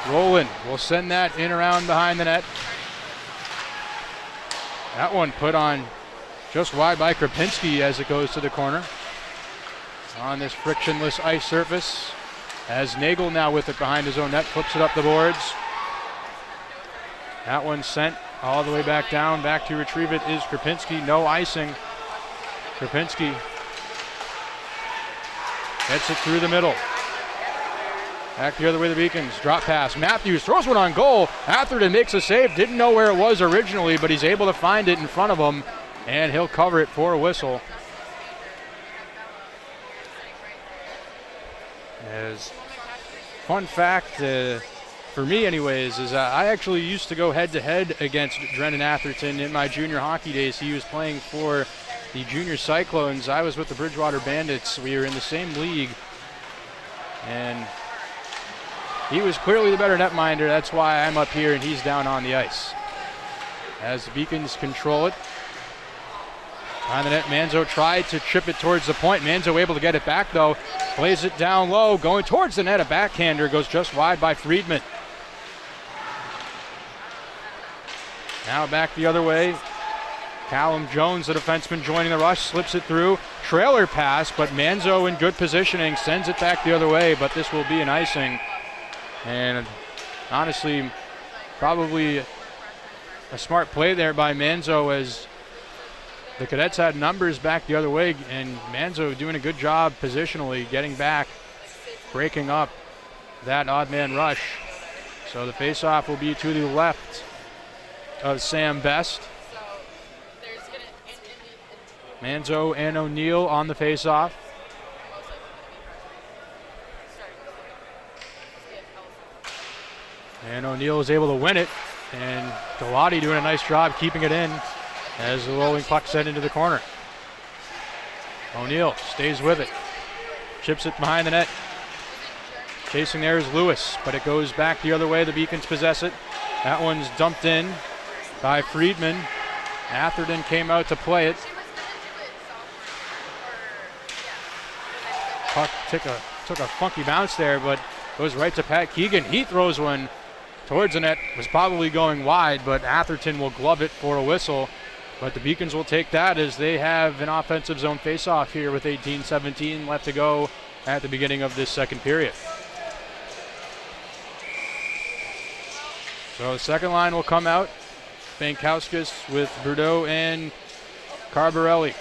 Rowland will send that in around behind the net. That one put on just wide by Krapinski as it goes to the corner. On this frictionless ice surface, as Nagel now with it behind his own net, flips it up the boards. That one sent all the way back down. Back to retrieve it is Krapinski. No icing. Krapinski gets it through the middle. Back the other way, the Beacons. Drop pass. Matthews throws one on goal. Atherton makes a save. Didn't know where it was originally, but he's able to find it in front of him, and he'll cover it for a whistle. As fun fact, for me anyways, is I actually used to go head-to-head against Drennan Atherton in my junior hockey days. He was playing for the Junior Cyclones. I was with the Bridgewater Bandits. We were in the same league, and he was clearly the better netminder. That's why I'm up here and he's down on the ice. As the Beacons control it. On the net, Manzo tried to chip it towards the point. Manzo able to get it back, though. Plays it down low, going towards the net. A backhander goes just wide by Friedman. Now back the other way. Callum Jones, the defenseman, joining the rush, slips it through. Trailer pass, but Manzo in good positioning, sends it back the other way, but this will be an icing. And honestly, probably a smart play there by Manzo, as the Cadets had numbers back the other way, and Manzo doing a good job positionally, getting back, breaking up that odd man rush. So the faceoff will be to the left of Sam Best. Manzo and O'Neill on the faceoff. And O'Neill is able to win it, and Galati doing a nice job keeping it in as the rolling puck sent into the corner. O'Neill stays with it, chips it behind the net. Chasing there is Lewis, but it goes back the other way. The Beacons possess it. That one's dumped in by Friedman. Atherton came out to play it. Puck took a funky bounce there, but goes right to Pat Keegan. He throws one towards the net. Was probably going wide, but Atherton will glove it for a whistle. But the Beacons will take that as they have an offensive zone faceoff here with 18-17 left to go at the beginning of this second period. So the second line will come out. Bankowskis with Bordeaux and Carbarelli.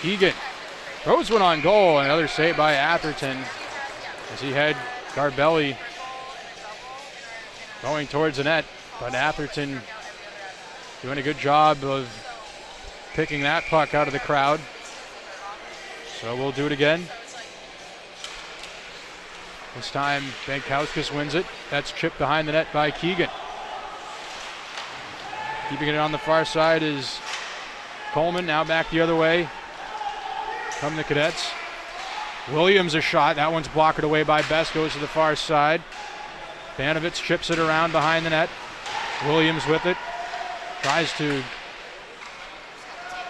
Keegan throws one on goal. Another save by Atherton as he had Garbelli going towards the net, but Atherton doing a good job of picking that puck out of the crowd. So we'll do it again. This time Bankowskis wins it. That's chipped behind the net by Keegan. Keeping it on the far side is Coleman. Now back the other way come the Cadets. Williams a shot. That one's blocked away by Best. Goes to the far side. Banovitz chips it around behind the net. Williams with it. Tries to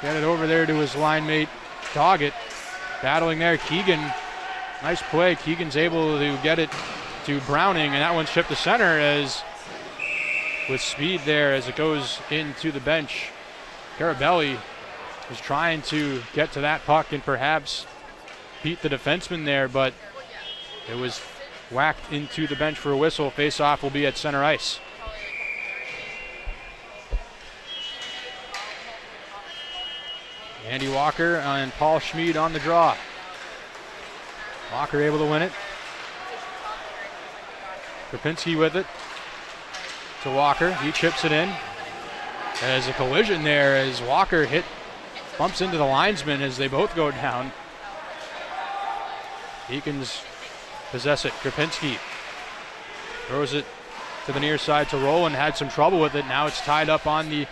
get it over there to his line mate, Doggett. Battling there. Keegan. Nice play. Keegan's able to get it to Browning, and that one's chipped to center as with speed there as it goes into the bench. Carabelli was trying to get to that puck and perhaps beat the defenseman there, but it was whacked into the bench for a whistle. Face-off will be at center ice. Andy Walker and Paul Schmid on the draw. Walker able to win it. Krapinski with it to Walker. He chips it in. There's a collision there as Walker bumps into the linesman as they both go down. Beacons possess it. Krapinski throws it to the near side to Rowland. Had some trouble with it. Now it's tied up on the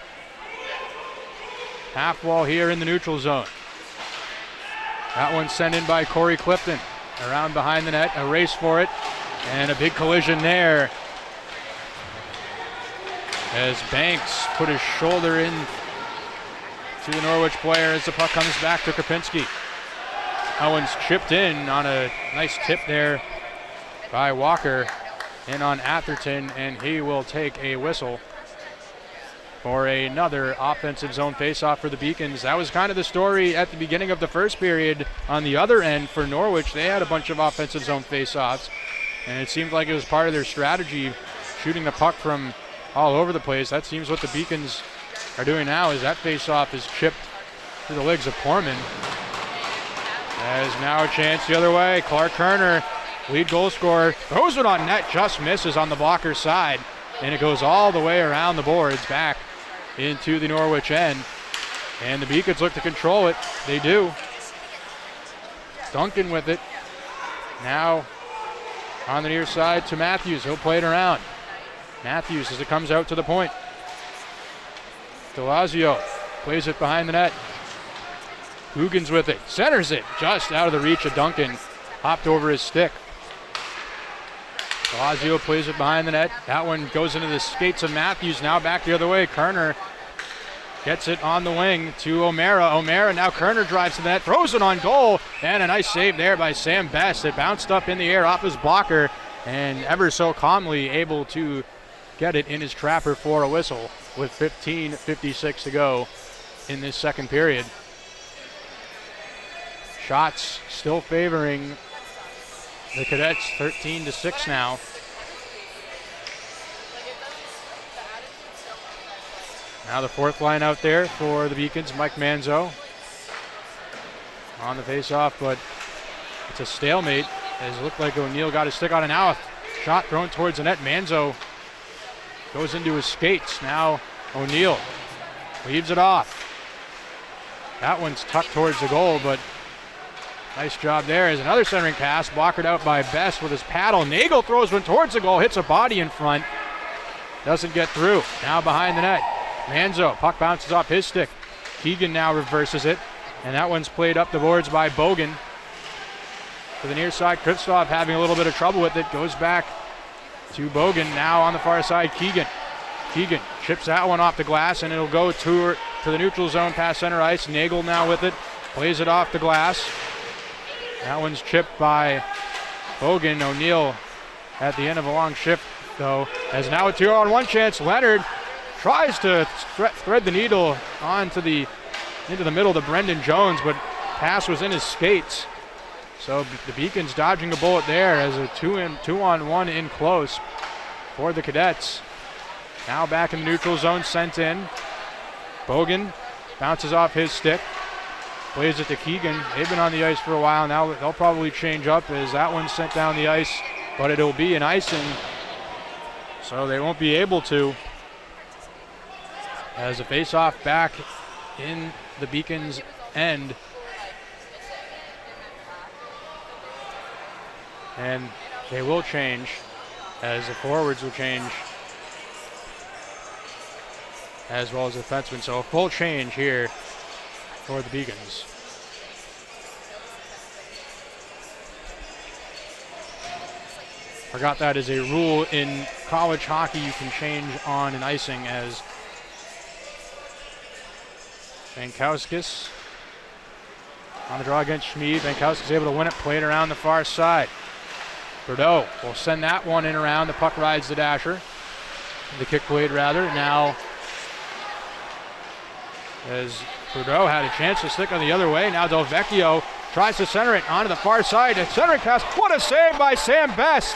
half wall here in the neutral zone. That one's sent in by Corey Clifton. Around behind the net, a race for it, and a big collision there as Banks put his shoulder in to the Norwich player as the puck comes back to Krapinski. That one's chipped in on a nice tip there by Walker in on Atherton, and he will take a whistle for another offensive zone faceoff for the Beacons. That was kind of the story at the beginning of the first period. On the other end for Norwich, they had a bunch of offensive zone faceoffs, and it seemed like it was part of their strategy, shooting the puck from all over the place. That seems what the Beacons are doing now, is that faceoff is chipped to the legs of Corman. As now a chance the other way. Clark Kerner, lead goal scorer, throws it on net, just misses on the blocker side, and it goes all the way around the boards back into the Norwich end, and the Beacons look to control it. They do. Duncan with it. Now on the near side to Matthews. He'll play it around. Matthews as it comes out to the point. DeLazio plays it behind the net. Hugans with it. Centers it just out of the reach of Duncan. Hopped over his stick. DeLazio plays it behind the net. That one goes into the skates of Matthews. Now back the other way. Kerner gets it on the wing to O'Mara. O'Mara, now Kerner drives to the net, throws it on goal, and a nice save there by Sam Best. It bounced up in the air off his blocker, and ever so calmly able to get it in his trapper for a whistle with 15:56 to go in this second period. Shots still favoring the Cadets, 13-6 now. Now the fourth line out there for the Beacons, Mike Manzo on the faceoff, but it's a stalemate as it looked like O'Neill got his stick on it. Now a shot thrown towards the net. Manzo goes into his skates. Now O'Neill leaves it off. That one's tucked towards the goal, but nice job there. As another centering pass, blockered out by Best with his paddle. Nagel throws one towards the goal, hits a body in front. Doesn't get through. Now behind the net. Manzo, puck bounces off his stick. Keegan now reverses it, and that one's played up the boards by Bogan. To the near side, Kristoff having a little bit of trouble with it. Goes back to Bogan. Now on the far side, Keegan. Keegan chips that one off the glass, and it'll go to the neutral zone past center ice. Nagel now with it. Plays it off the glass. That one's chipped by Bogan. O'Neill at the end of a long shift, though, as now a 2-on-1 chance. Leonard tries to thread the needle into the middle to Brendan Jones, but pass was in his skates. So the Beacons dodging a bullet there as a 2-on-1 in close for the Cadets. Now back in the neutral zone, sent in. Bogan bounces off his stick. Plays it to Keegan. They've been on the ice for a while now. They'll probably change up as that one's sent down the ice, but it'll be an icing, so they won't be able to. As a face-off back in the Beacons' end. And they will change, as the forwards will change, as well as the defensemen. So a full change here for the Beacons. Forgot that is a rule in college hockey. You can change on an icing as Bankowskis on the draw against Schmid. Bankowskis able to win it, played around the far side. Bordeaux will send that one in around. The puck rides the dasher. The kick blade, rather. Now, as Bordeaux had a chance to stick on the other way, now Del Vecchio tries to center it onto the far side. A centering pass. What a save by Sam Best.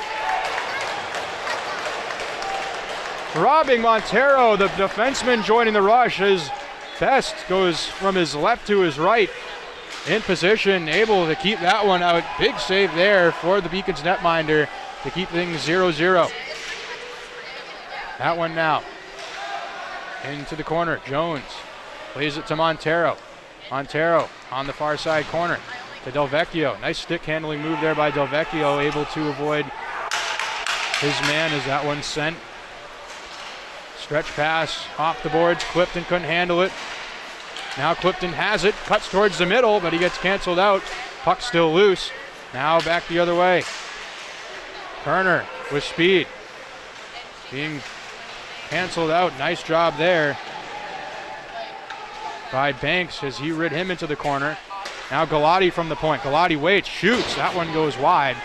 Robbing Montero, the defenseman joining the rush as Best goes from his left to his right. In position, able to keep that one out. Big save there for the Beacons netminder to keep things 0-0. That one now into the corner. Jones plays it to Montero. Montero on the far side corner to Del Vecchio. Nice stick handling move there by Del Vecchio, able to avoid his man as that one sent. Stretch pass off the boards. Clifton couldn't handle it. Now Clifton has it, cuts towards the middle, but he gets canceled out. Puck still loose. Now back the other way. Kerner with speed. Being canceled out. Nice job there by Banks as he rid him into the corner. Now Galati from the point. Galati waits, shoots. That one goes wide.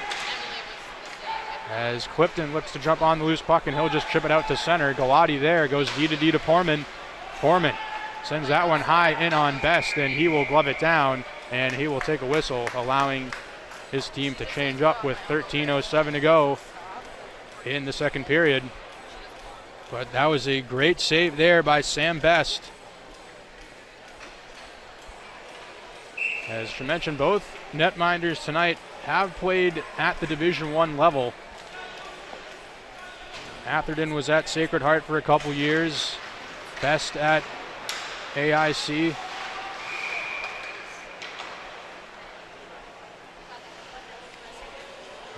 As Clifton looks to jump on the loose puck and he'll just chip it out to center. Galati there, goes D to Porman. Porman sends that one high in on Best, and he will glove it down, and he will take a whistle, allowing his team to change up with 13:07 to go in the second period. But that was a great save there by Sam Best. As you mentioned, both netminders tonight have played at the Division I level. Atherton was at Sacred Heart for a couple years. Best at AIC.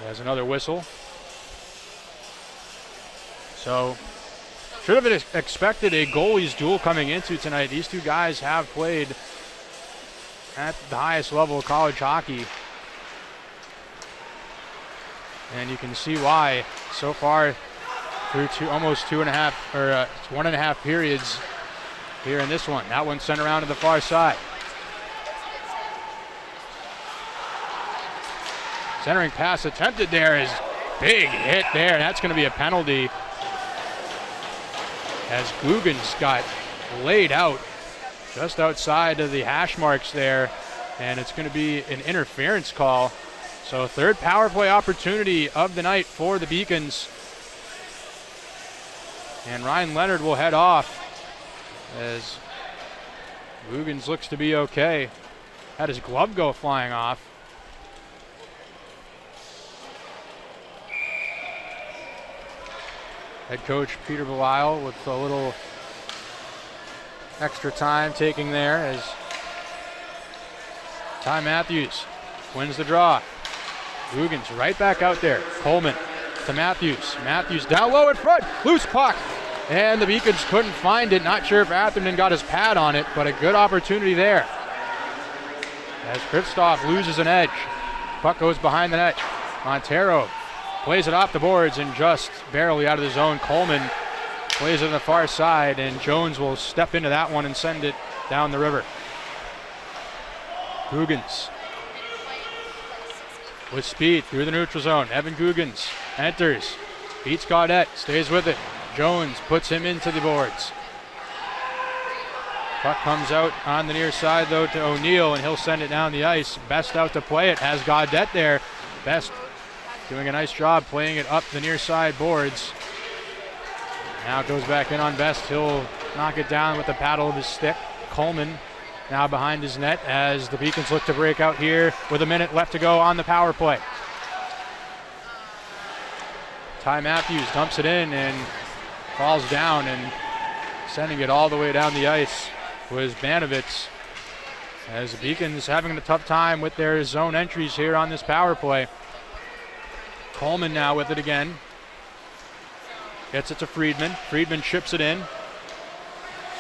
There's another whistle. So, should have expected a goalies duel coming into tonight. These two guys have played at the highest level of college hockey. And you can see why so far through almost 1.5 periods here in this one. That one sent around to the far side. Centering pass attempted there is big hit there, and that's going to be a penalty as Guggens got laid out just outside of the hash marks there, and it's going to be an interference call. So third power play opportunity of the night for the Beacons. And Ryan Leonard will head off as Guggens looks to be okay. Had his glove go flying off. Head coach Peter Belisle with a little extra time taking there as Ty Matthews wins the draw. Guggens right back out there. Coleman to Matthews. Matthews down low in front. Loose puck. And the Beacons couldn't find it. Not sure if Atherton got his pad on it, but a good opportunity there. As Kristoff loses an edge. Puck goes behind the net. Montero plays it off the boards and just barely out of the zone. Coleman plays it on the far side, and Jones will step into that one and send it down the river. Guggens with speed through the neutral zone. Evan Guggens enters, beats Gaudette, stays with it. Jones puts him into the boards. Puck comes out on the near side though to O'Neill, and he'll send it down the ice. Best out to play it, has Gaudette there. Best doing a nice job playing it up the near side boards. Now it goes back in on Best. He'll knock it down with the paddle of his stick. Coleman now behind his net as the Beacons look to break out here with a minute left to go on the power play. Ty Matthews dumps it in and falls down, and sending it all the way down the ice was Banovitz. As the Beacons having a tough time with their zone entries here on this power play. Coleman now with it again. Gets it to Friedman. Friedman chips it in.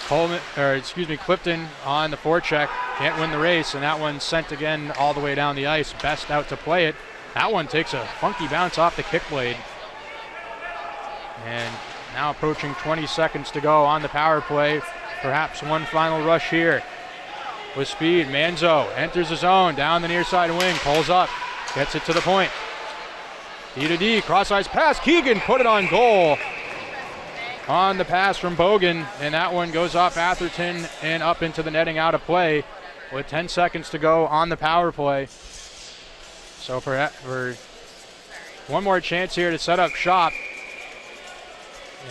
Clifton on the forecheck. Can't win the race, and that one sent again all the way down the ice. Best out to play it. That one takes a funky bounce off the kick blade. And now approaching 20 seconds to go on the power play. Perhaps one final rush here. With speed, Manzo enters the zone, down the near side wing, pulls up, gets it to the point. D to D, cross-ice pass, Keegan put it on goal. On the pass from Bogan, and that one goes off Atherton and up into the netting, out of play with 10 seconds to go on the power play. So for one more chance here to set up shop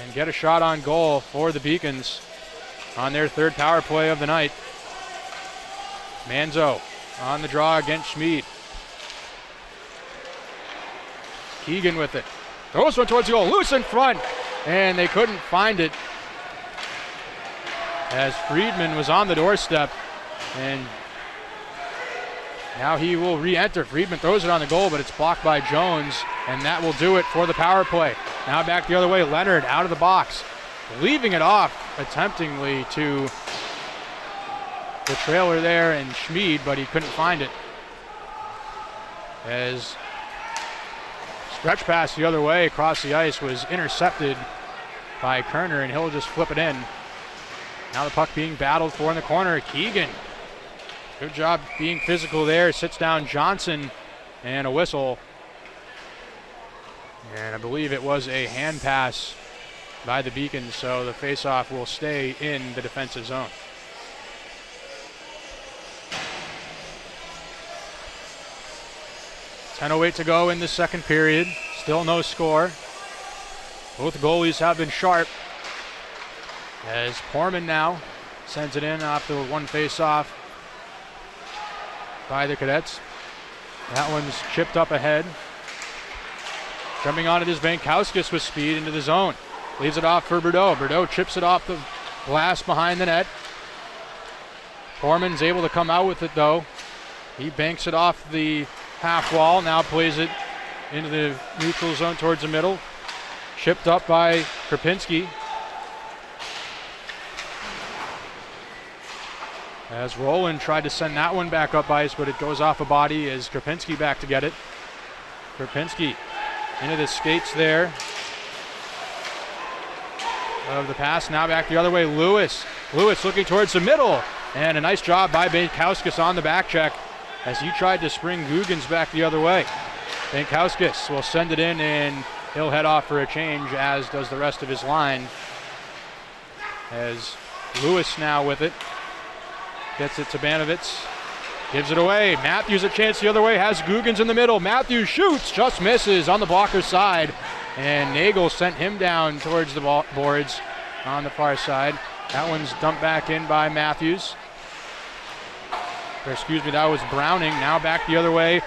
and get a shot on goal for the Beacons on their third power play of the night. Manzo on the draw against Schmid. Keegan with it. Throws one towards the goal, loose in front, and they couldn't find it as Friedman was on the doorstep, and now he will re-enter. Friedman throws it on the goal, but it's blocked by Jones, and that will do it for the power play. Now back the other way, Leonard out of the box, leaving it off attemptingly to the trailer there and Schmid, but he couldn't find it. As stretch pass the other way across the ice was intercepted by Kerner, and he'll just flip it in. Now the puck being battled for in the corner. Keegan, good job being physical there. Sits down Johnson, and a whistle. And I believe it was a hand pass by the Beacons, so the faceoff will stay in the defensive zone. .10:08 to go in the second period. Still no score. Both goalies have been sharp. As Porman now sends it in after one face-off by the Cadets. That one's chipped up ahead. Jumping on it is Vankowskis with speed into the zone. Leaves it off for Bordeaux. Bordeaux chips it off the glass behind the net. Porman's able to come out with it though. He banks it off the half wall, now plays it into the neutral zone towards the middle. Chipped up by Krapinski. As Roland tried to send that one back up ice, but it goes off a body as Krapinski back to get it. Krapinski into the skates there of the pass, now back the other way. Lewis looking towards the middle, and a nice job by Bankowskis on the back check as he tried to spring Guggens back the other way. Bankowskis will send it in, and he'll head off for a change, as does the rest of his line. As Lewis now with it. Gets it to Banovitz. Gives it away. Matthews a chance the other way. Has Guggens in the middle. Matthews shoots. Just misses on the blocker's side. And Nagel sent him down towards the boards on the far side. That one's dumped back in by Matthews. Or excuse me, that was Browning. Now back the other way.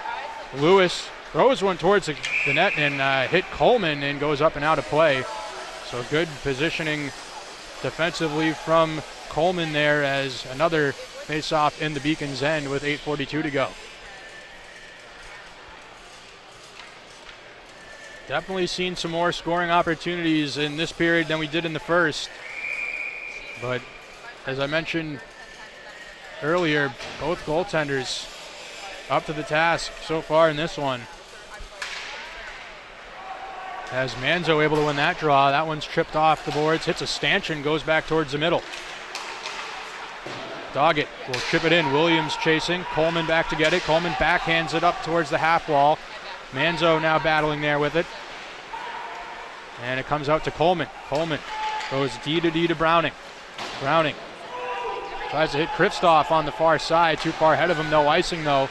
Lewis throws one towards the net and hit Coleman and goes up and out of play. So good positioning defensively from Coleman there, as another face-off in the Beacons' end with 8:42 to go. Definitely seen some more scoring opportunities in this period than we did in the first. But as I mentioned earlier, both goaltenders up to the task so far in this one. As Manzo able to win that draw. That one's tripped off the boards, hits a stanchion, goes back towards the middle. Doggett will chip it in. Williams chasing. Coleman back to get it. Coleman backhands it up towards the half wall. Manzo now battling there with it. And it comes out to Coleman. Coleman goes D to Browning. Browning tries to hit Kristoff on the far side. Too far ahead of him. No icing though.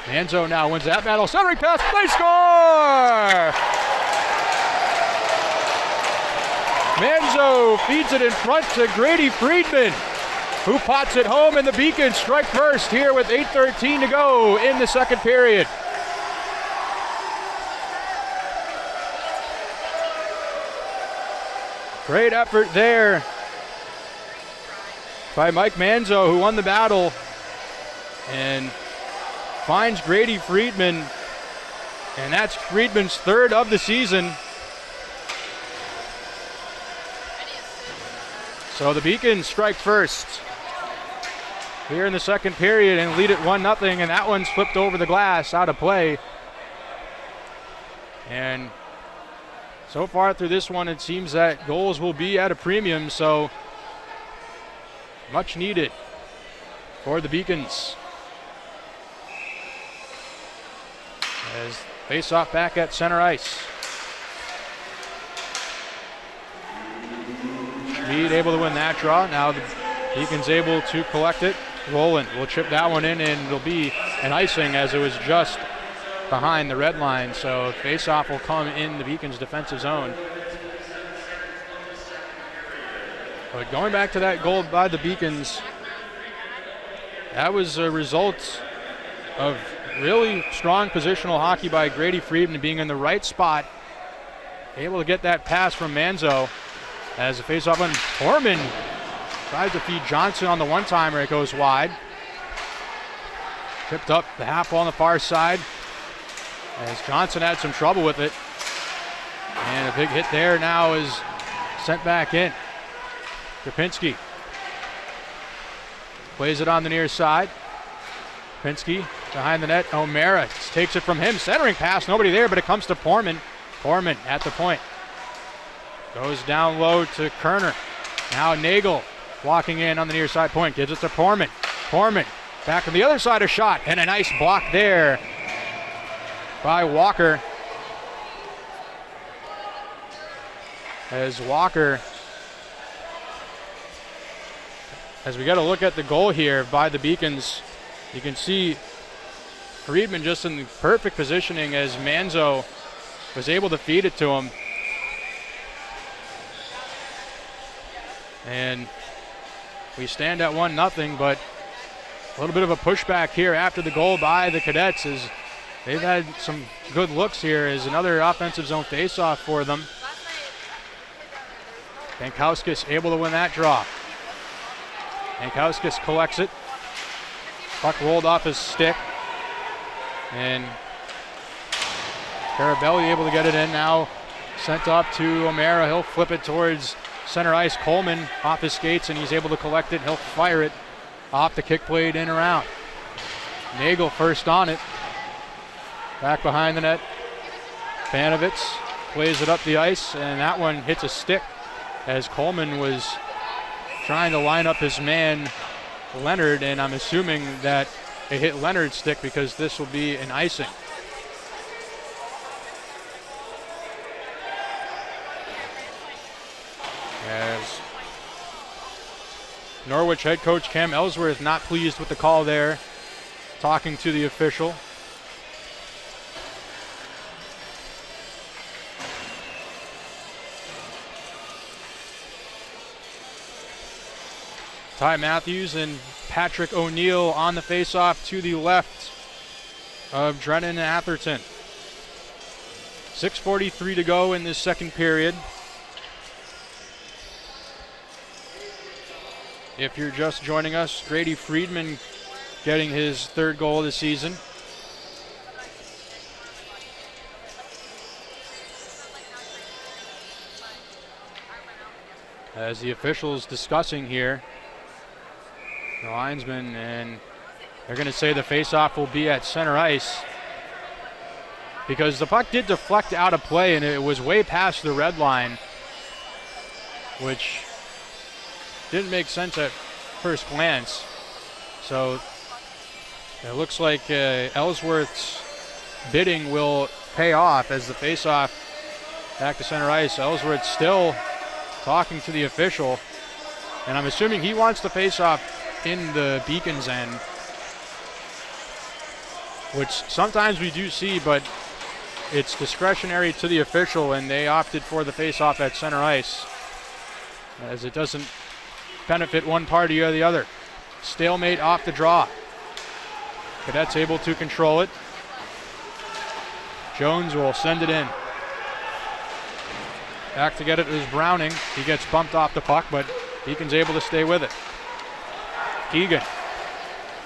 Manzo now wins that battle. Centering pass. They score! Manzo feeds it in front to Grady Friedman, who pots it home, and the Beacons strike first here with 8:13 to go in the second period. Great effort there by Mike Manzo, who won the battle and finds Grady Friedman, and that's Friedman's third of the season. So the Beacons strike first here in the second period and lead it 1-0, and that one's flipped over the glass, out of play. And So far through this one, it seems that goals will be at a premium, so much needed for the Beacons. As face off back at center ice. Schmid able to win that draw. Now the Beacons able to collect it. Rowland will chip that one in, and it'll be an icing as it was just behind the red line. So face off will come in the Beacons defensive zone. But going back to that goal by the Beacons, that was a result of really strong positional hockey by Grady Friedman, being in the right spot, able to get that pass from Manzo as a face-off on Torman tries to feed Johnson on the one-timer. It goes wide. Tripped up the half wall on the far side as Johnson had some trouble with it. And a big hit there now is sent back in. Krapinski plays it on the near side. Krapinski behind the net. O'Mara takes it from him. Centering pass, nobody there, but it comes to Porman. Porman at the point. Goes down low to Kerner. Now Nagel walking in on the near side point. Gives it to Porman. Porman back on the other side, a shot. And a nice block there by Walker. As we got to look at the goal here by the Beacons, you can see Friedman just in the perfect positioning as Manzo was able to feed it to him. And we stand at 1-0, but a little bit of a pushback here after the goal by the Cadets as they've had some good looks here as another offensive zone faceoff for them. Jankowskis able to win that draw. Jankowskis collects it. Puck rolled off his stick. And Carabelli able to get it in now. Sent up to O'Mara. He'll flip it towards center ice. Coleman off his skates, and he's able to collect it. He'll fire it off the kick blade in around. Nagel first on it. Back behind the net. Panovitz plays it up the ice, and that one hits a stick as Coleman was trying to line up his man Leonard, and I'm assuming that it hit Leonard's stick because this will be an icing. As Norwich head coach Cam Ellsworth not pleased with the call there, talking to the official. Ty Matthews and Patrick O'Neill on the faceoff to the left of Drennan Atherton. 6:43 to go in this second period. If you're just joining us, Grady Friedman getting his third goal of the season. As the officials discussing here, the linesman, and they're going to say the faceoff will be at center ice because the puck did deflect out of play and it was way past the red line, which didn't make sense at first glance. So it looks like Ellsworth's bidding will pay off as the faceoff back to center ice. Ellsworth still talking to the official, and I'm assuming he wants the faceoff in the Beacons end, which sometimes we do see, but it's discretionary to the official, and they opted for the faceoff at center ice as it doesn't benefit one party or the other. Stalemate off the draw. Cadets able to control it. Jones will send it in. Back to get it is Browning. He gets bumped off the puck, but Beacon's able to stay with it. Keegan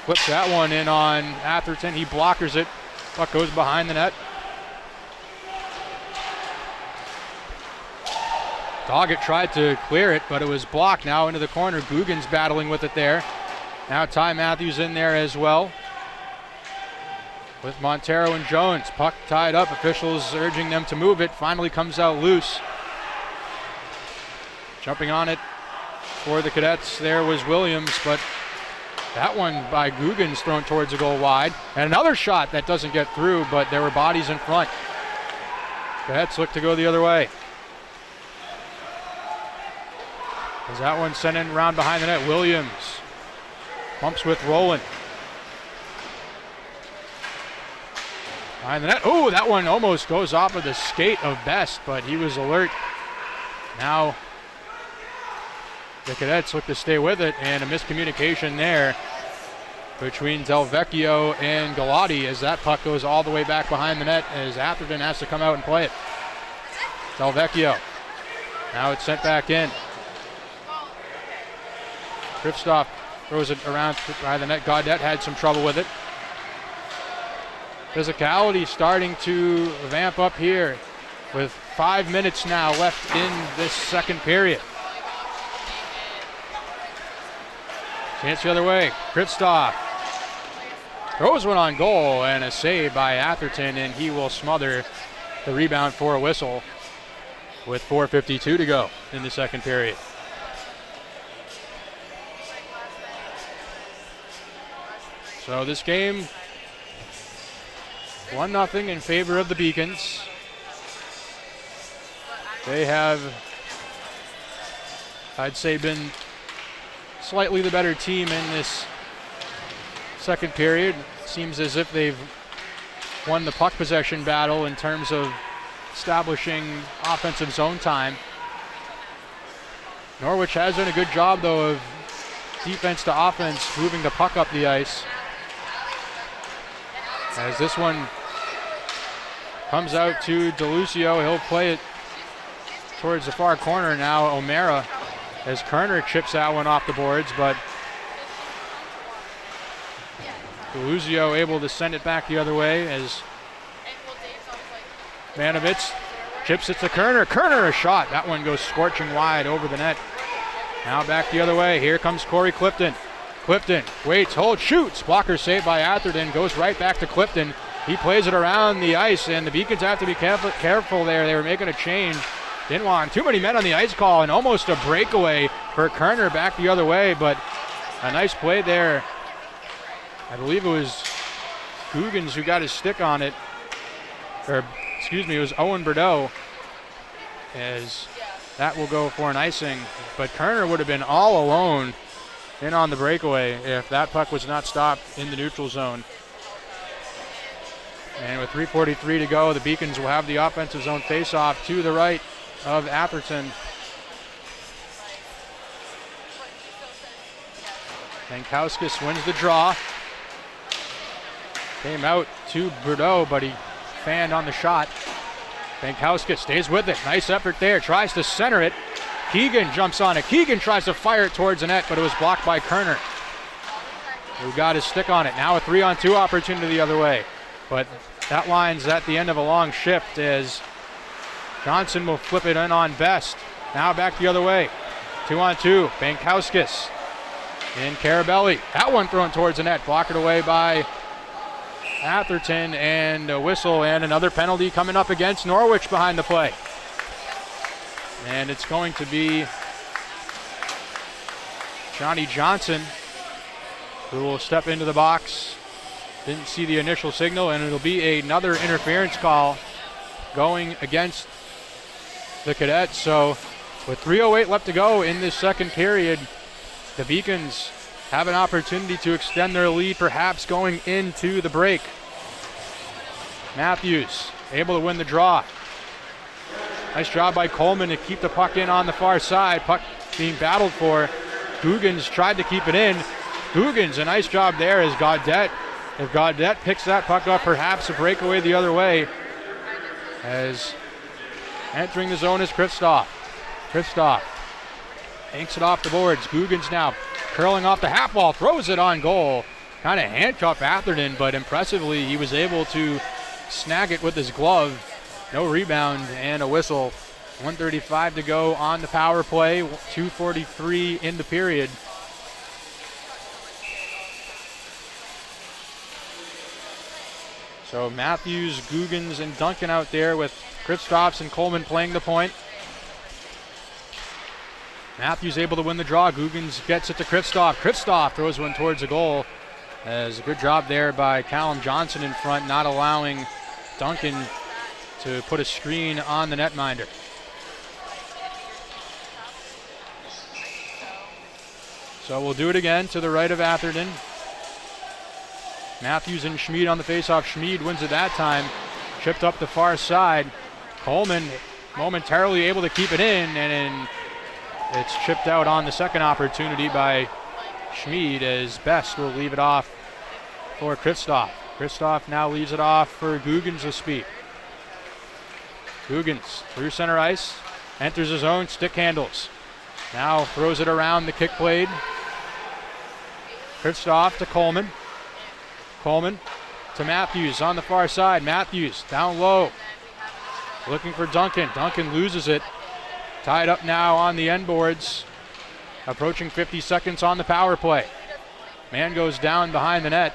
flips that one in on Atherton. He blockers it. Puck goes behind the net. Doggett tried to clear it, but it was blocked now into the corner. Guggen's battling with it there. Now Ty Matthews in there as well. with Montero and Jones. Puck tied up, officials urging them to move it. Finally comes out loose. Jumping on it for the Cadets there was Williams, but that one by Guggens thrown towards the goal wide. And another shot that doesn't get through, but there were bodies in front. Cadets look to go the other way. As that one sent in around behind the net, Williams bumps with Rowland. Behind the net, oh, that one almost goes off of the skate of Best, but he was alert. Now the Cadets look to stay with it, and a miscommunication there between Delvecchio and Galati as that puck goes all the way back behind the net as Atherton has to come out and play it. Delvecchio. Now it's sent back in. Kristoff throws it around by the net. Gaudette had some trouble with it. Physicality starting to vamp up here with 5 minutes now left in this second period. Chance the other way. Kristoff throws one on goal and a save by Atherton, and he will smother the rebound for a whistle with 4:52 to go in the second period. So this game 1-0 in favor of the Beacons. They have, I'd say, been slightly the better team in this second period. Seems as if they've won the puck possession battle in terms of establishing offensive zone time. Norwich has done a good job, though, of defense to offense, moving the puck up the ice. As this one comes out to DeLucio, he'll play it towards the far corner now. O'Mara, as Kerner chips that one off the boards, but DeLucio able to send it back the other way as Manovitz chips it to Kerner. Kerner a shot. That one goes scorching wide over the net. Now back the other way. Here comes Corey Clifton. Clifton waits, holds, shoots. Blocker saved by Atherton. Goes right back to Clifton. He plays it around the ice, and the Beacons have to be careful there. They were making a change. Didn't want too many men on the ice call, and almost a breakaway for Kerner back the other way, but a nice play there. I believe it was Guggens who got his stick on it. Or, excuse me, it was Owen Bordeaux. As that will go for an icing. But Kerner would have been all alone in on the breakaway if that puck was not stopped in the neutral zone. And with 3:43 to go, the Beacons will have the offensive zone face-off to the right of Atherton. Pankowskis wins the draw. Came out to Bordeaux, but he fanned on the shot. Pankowskis stays with it. Nice effort there. Tries to center it. Keegan jumps on it. Keegan tries to fire it towards the net, but it was blocked by Kerner, who got his stick on it. Now a 3-on-2 opportunity the other way. But that line's at the end of a long shift as Johnson will flip it in on Best. Now back the other way. 2-on-2. Pankowskis and Carabelli. That one thrown towards the net. Blocked away by Atherton, and a whistle and another penalty coming up against Norwich behind the play. And it's going to be Johnny Johnson who will step into the box. Didn't see the initial signal, and it'll be another interference call going against the Cadets. So with 3:08 left to go in this second period, the Beacons have an opportunity to extend their lead, perhaps going into the break. Matthews able to win the draw. Nice job by Coleman to keep the puck in on the far side. Puck being battled for. Guggens tried to keep it in. Guggens, a nice job there as Gaudette. If Gaudette picks that puck up, perhaps a breakaway the other way. As entering the zone is Kristoff. Kristoff hanks it off the boards. Guggens now curling off the half wall, throws it on goal. Kind of handcuffed Atherton, but impressively he was able to snag it with his glove. No rebound and a whistle. 1:35 to go on the power play. 2:43 in the period. So Matthews, Googans, and Duncan out there with Kristoffs and Coleman playing the point. Matthews able to win the draw. Googans gets it to Kristoff. Kristoff throws one towards the goal. As a good job there by Callum Johnson in front, not allowing Duncan to put a screen on the netminder. So we'll do it again to the right of Atherton. Matthews and Schmid on the faceoff. Schmid wins it that time. Chipped up the far side. Coleman momentarily able to keep it in, and it's chipped out on the second opportunity by Schmid, as Best will leave it off for Kristoff. Kristoff now leaves it off for Googans to speak. Googans through center ice, enters his own, stick handles. Now throws it around the kick blade. Kristoff to Coleman. Coleman to Matthews on the far side. Matthews down low, looking for Duncan. Duncan loses it. Tied up now on the end boards. Approaching 50 seconds on the power play. Man goes down behind the net.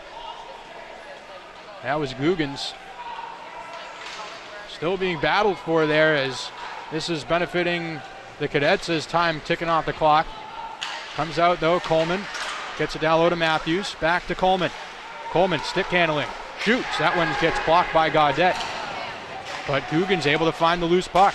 That was Googans. Still being battled for there, as this is benefiting the Cadets as time ticking off the clock. Comes out though, Coleman. Gets it down low to Matthews. Back to Coleman. Coleman stick handling. Shoots. That one gets blocked by Gaudette. But Googans able to find the loose puck.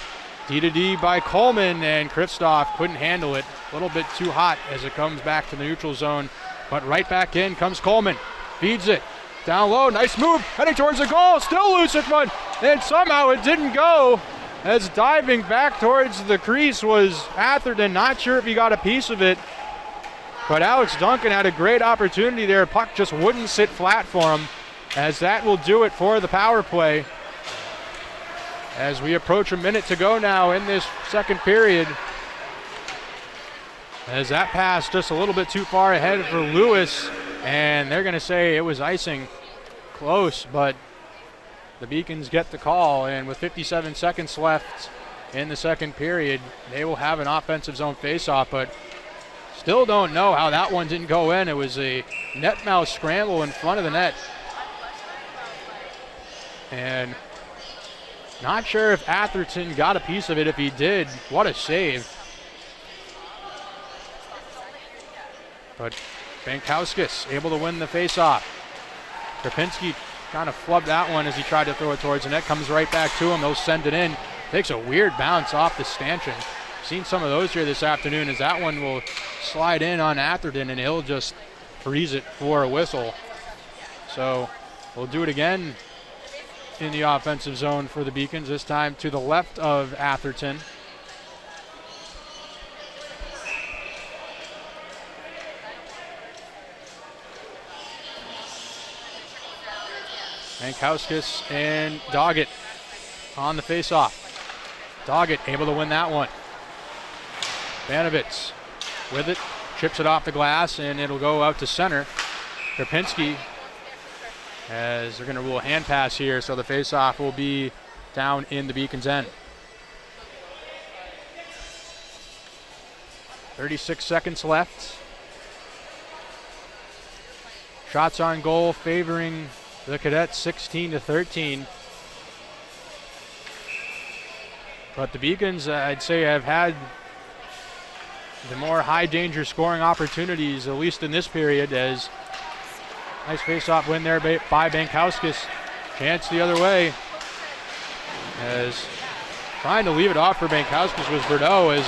D-to-D by Coleman, and Kristoff couldn't handle it. A little bit too hot as it comes back to the neutral zone. But right back in comes Coleman. Feeds it. Down low. Nice move. Heading towards the goal. Still loose at one. And somehow it didn't go. As diving back towards the crease was Atherton. Not sure if he got a piece of it. But Alex Duncan had a great opportunity there. Puck just wouldn't sit flat for him. As that will do it for the power play. As we approach a minute to go now in this second period. As that pass just a little bit too far ahead for Lewis. And they're going to say it was icing. Close, but the Beacons get the call. And with 57 seconds left in the second period, they will have an offensive zone faceoff. But still don't know how that one didn't go in. It was a net mouth scramble in front of the net. And not sure if Atherton got a piece of it. If he did, what a save. But Bankowskis able to win the faceoff. Krapinski kind of flubbed that one as he tried to throw it towards the net. Comes right back to him. They'll send it in. Takes a weird bounce off the stanchion. Seen some of those here this afternoon, as that one will slide in on Atherton and he'll just freeze it for a whistle. So we'll do it again in the offensive zone for the Beacons, this time to the left of Atherton. Mankowskis and Doggett on the faceoff. Doggett able to win that one. Banovitz with it, chips it off the glass, and it'll go out to center. Krapinski, as they're going to rule a hand pass here, so the faceoff will be down in the Beacons' end. 36 seconds left. Shots on goal favoring the Cadets 16-13. But the Beacons, I'd say, have had the more high danger scoring opportunities, at least in this period, as nice face-off win there by Bankowskis. Chance the other way, as trying to leave it off for Bankowskis was Bordeaux, as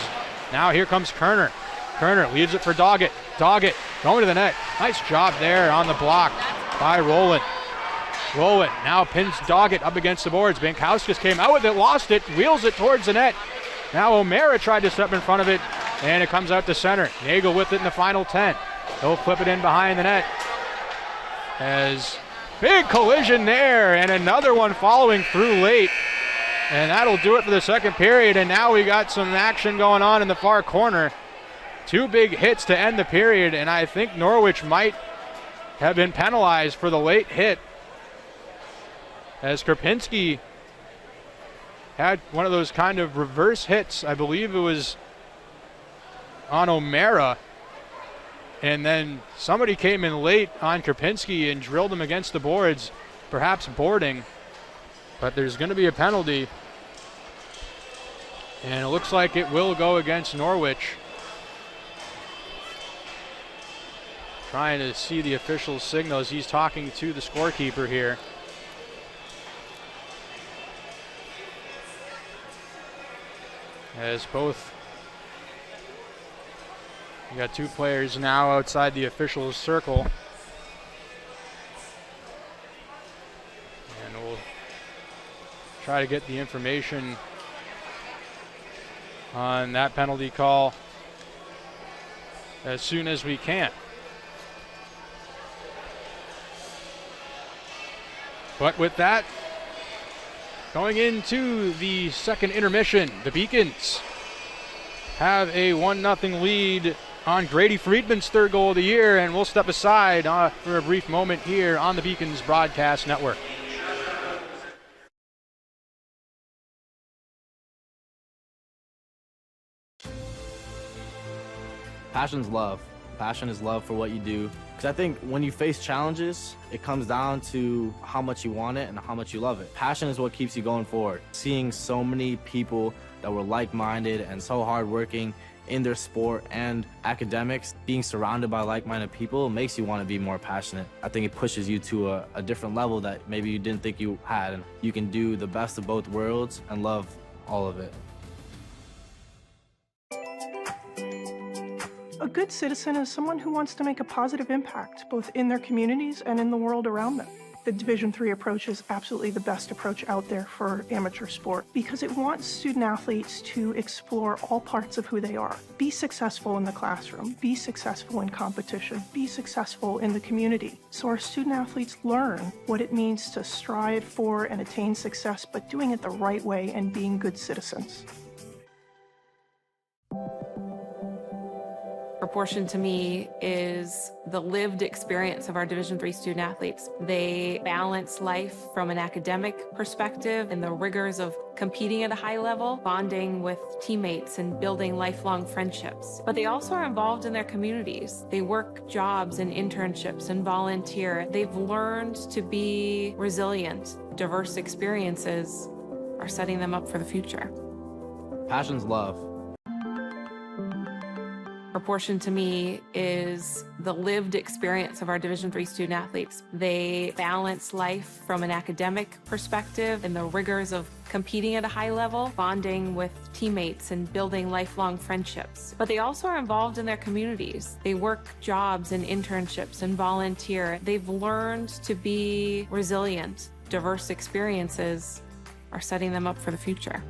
now here comes Kerner. Kerner leaves it for Doggett. Doggett going to the net. Nice job there on the block by Rowland. Rowland now pins Doggett up against the boards. Bankowskis came out with it, lost it, wheels it towards the net. Now O'Mara tried to step in front of it, and it comes out to center. Nagel with it in the final 10. He'll flip it in behind the net. As big collision there, and another one following through late. And that'll do it for the second period, and now we got some action going on in the far corner. Two big hits to end the period, and I think Norwich might have been penalized for the late hit, as Krapinski had one of those kind of reverse hits. I believe it was on O'Mara, and then somebody came in late on Krapinski and drilled him against the boards. perhaps boarding, but there's going to be a penalty. And it looks like it will go against Norwich. Trying to see the official signals. He's talking to the scorekeeper here. As both, you got two players now outside the official circle. And we'll try to get the information on that penalty call as soon as we can. But with that, going into the second intermission, the Beacons have a 1-0 lead on Grady Friedman's third goal of the year, and we'll step aside for a brief moment here on the Beacons Broadcast Network. Passion's love. Passion is love for what you do. Because I think when you face challenges, it comes down to how much you want it and how much you love it. Passion is what keeps you going forward. Seeing so many people that were like-minded and so hardworking in their sport and academics, being surrounded by like-minded people makes you want to be more passionate. I think it pushes you to a different level that maybe you didn't think you had. And you can do the best of both worlds and love all of it. A good citizen is someone who wants to make a positive impact, both in their communities and in the world around them. The Division III approach is absolutely the best approach out there for amateur sport because it wants student athletes to explore all parts of who they are. Be successful in the classroom, be successful in competition, be successful in the community. So our student athletes learn what it means to strive for and attain success, but doing it the right way and being good citizens. Proportion to me is the lived experience of our Division III student athletes. They balance life from an academic perspective and the rigors of competing at a high level, bonding with teammates and building lifelong friendships. But they also are involved in their communities. They work jobs and internships and volunteer. They've learned to be resilient. Diverse experiences are setting them up for the future. Passion's love. Proportion to me is the lived experience of our Division III student athletes. They balance life from an academic perspective and the rigors of competing at a high level, bonding with teammates and building lifelong friendships. But they also are involved in their communities. They work jobs and internships and volunteer. They've learned to be resilient. Diverse experiences are setting them up for the future.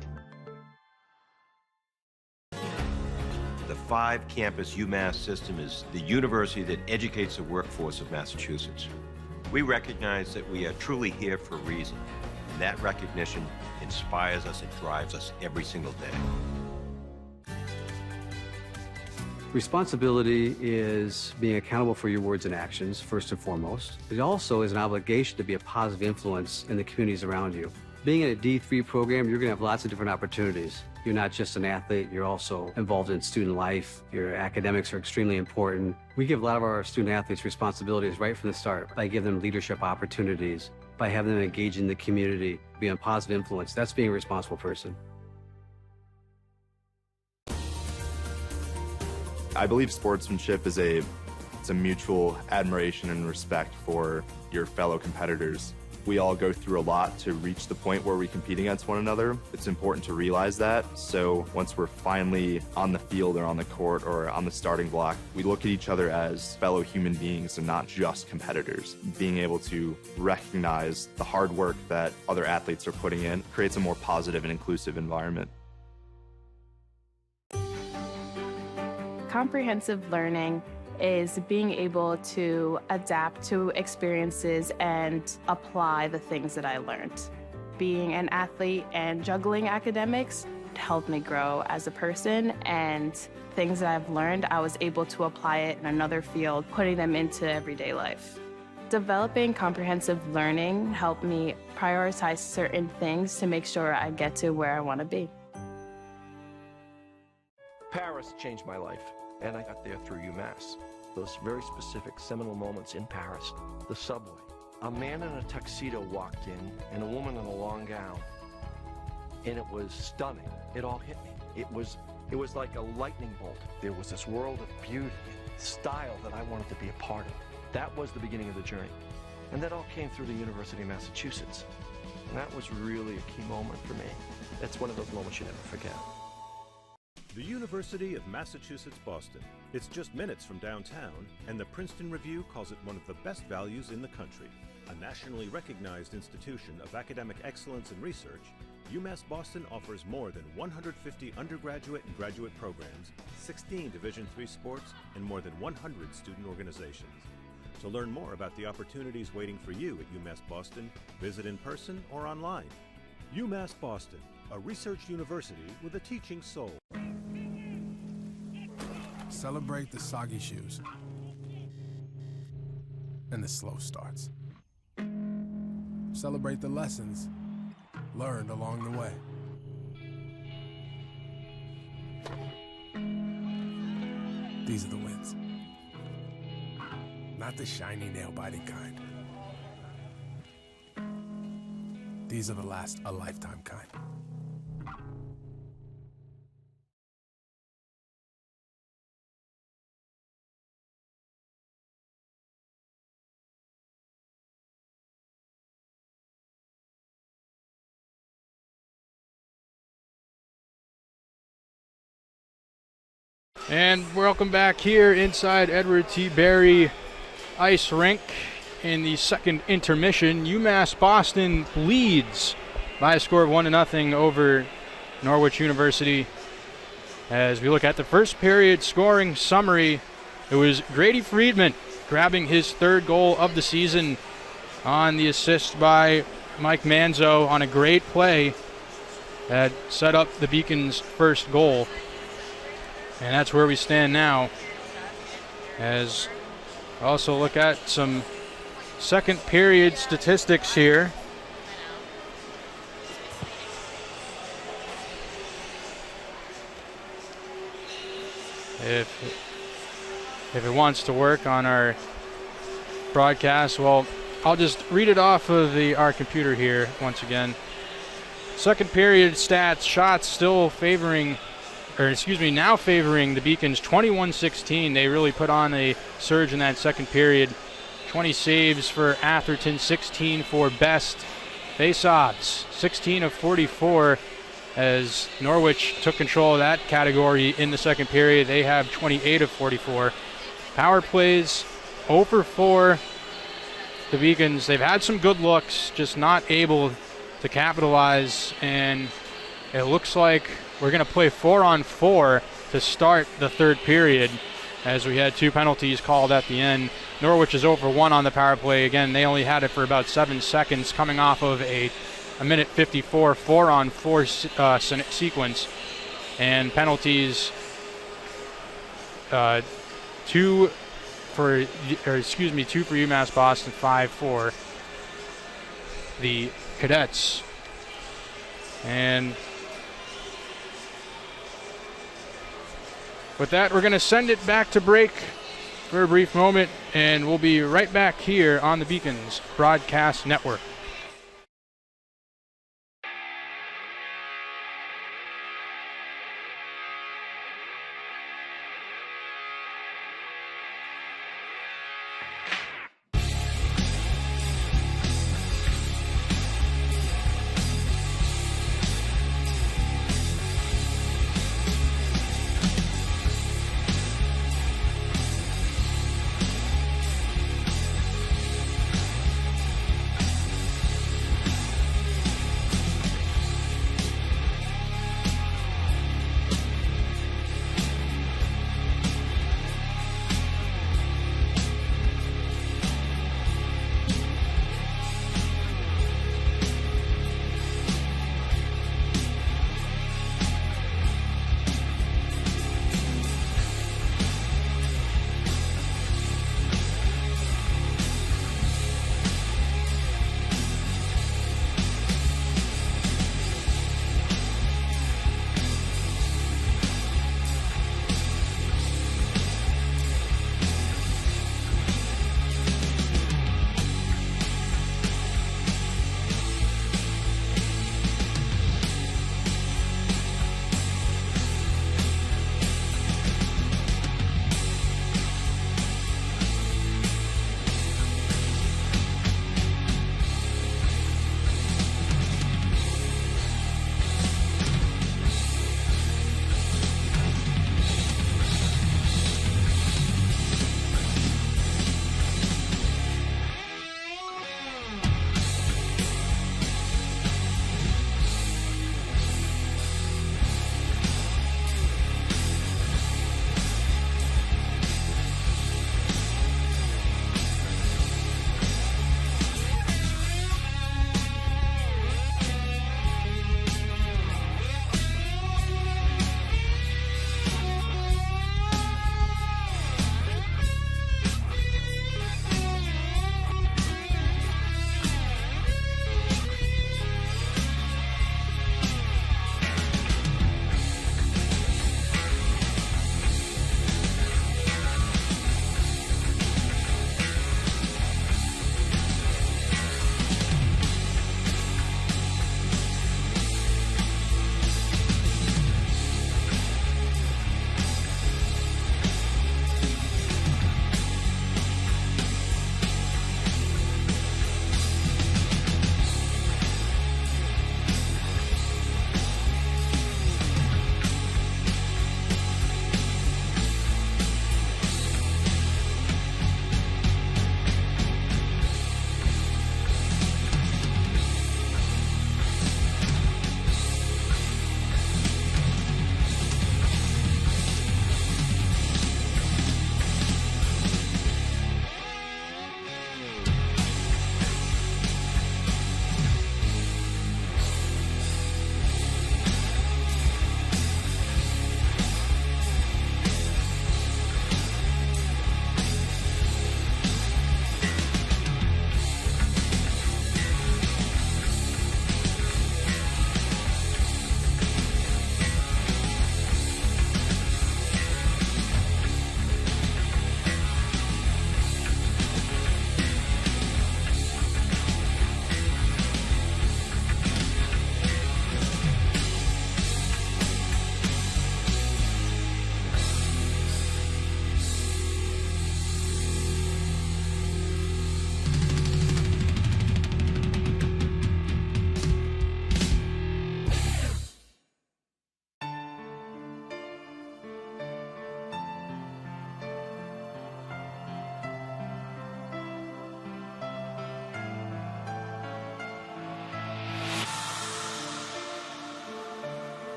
The 5-campus UMass system is the university that educates the workforce of Massachusetts. We recognize that we are truly here for a reason, and that recognition inspires us and drives us every single day. Responsibility is being accountable for your words and actions, first and foremost. It also is an obligation to be a positive influence in the communities around you. Being in a D3 program, you're going to have lots of different opportunities. You're not just an athlete, you're also involved in student life. Your academics are extremely important. We give a lot of our student athletes responsibilities right from the start by giving them leadership opportunities, by having them engage in the community, be a positive influence. That's being a responsible person. I believe sportsmanship is a mutual admiration and respect for your fellow competitors. We all go through a lot to reach the point where we compete against one another. It's important to realize that. So once we're finally on the field or on the court or on the starting block, we look at each other as fellow human beings and not just competitors. Being able to recognize the hard work that other athletes are putting in creates a more positive and inclusive environment. Comprehensive learning is being able to adapt to experiences and apply the things that I learned. Being an athlete and juggling academics helped me grow as a person, and things that I've learned, I was able to apply it in another field, putting them into everyday life. Developing comprehensive learning helped me prioritize certain things to make sure I get to where I want to be. Paris changed my life, and I got there through UMass. Those very specific seminal moments in Paris, the subway, a man in a tuxedo walked in and a woman in a long gown. And it was stunning. It all hit me. It was like a lightning bolt. There was this world of beauty and style that I wanted to be a part of. That was the beginning of the journey. And that all came through the University of Massachusetts. And that was really a key moment for me. That's one of those moments you never forget. The University of Massachusetts Boston. It's just minutes from downtown, and the Princeton Review calls it one of the best values in the country. A nationally recognized institution of academic excellence and research, UMass Boston offers more than 150 undergraduate and graduate programs, 16 Division III sports, and more than 100 student organizations. To learn more about the opportunities waiting for you at UMass Boston, visit in person or online. UMass Boston, a research university with a teaching soul. Celebrate the soggy shoes and the slow starts. Celebrate the lessons learned along the way. These are the wins. Not the shiny nail-biting kind. These are the last a lifetime kind. And welcome back here inside Edward T. Barry Ice Rink in the second intermission. UMass Boston leads by a score of 1-0 over Norwich University. As we look at the first period scoring summary, it was Grady Friedman grabbing his third goal of the season on the assist by Mike Manzo on a great play that set up the Beacons' first goal. And that's where we stand now. As we also look at some second period statistics here. If it wants to work on our broadcast, well, I'll just read it off of our computer here once again. Second period stats, shots still now favoring the Beacons 21-16. They really put on a surge in that second period. 20 saves for Atherton, 16 for Best. Face-offs, 16 of 44, as Norwich took control of that category in the second period. They have 28 of 44. Power plays, 0 for 4. The Beacons, they've had some good looks, just not able to capitalize, and it looks like we're going to play 4-on-4 to start the third period, as we had 2 penalties called at the end. Norwich is 0 for 1 on the power play. Again, they only had it for about 7 seconds, coming off of a minute 54 4-on-4 sequence. And penalties, 2 for UMass Boston, 5 for the Cadets. And with that, we're going to send it back to break for a brief moment, and we'll be right back here on the Beacons Broadcast Network.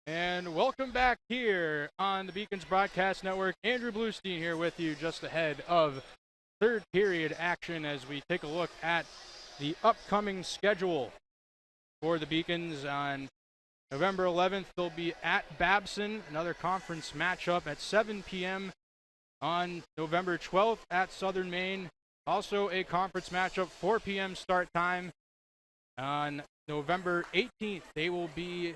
And welcome back here on the Beacons Broadcast Network. Andrew Bluestein here with you just ahead of third period action as we take a look at the upcoming schedule for the Beacons. On November 11th, they'll be at Babson, another conference matchup at 7 p.m. On November 12th at Southern Maine, also a conference matchup, 4 p.m. start time. On November 18th, they will be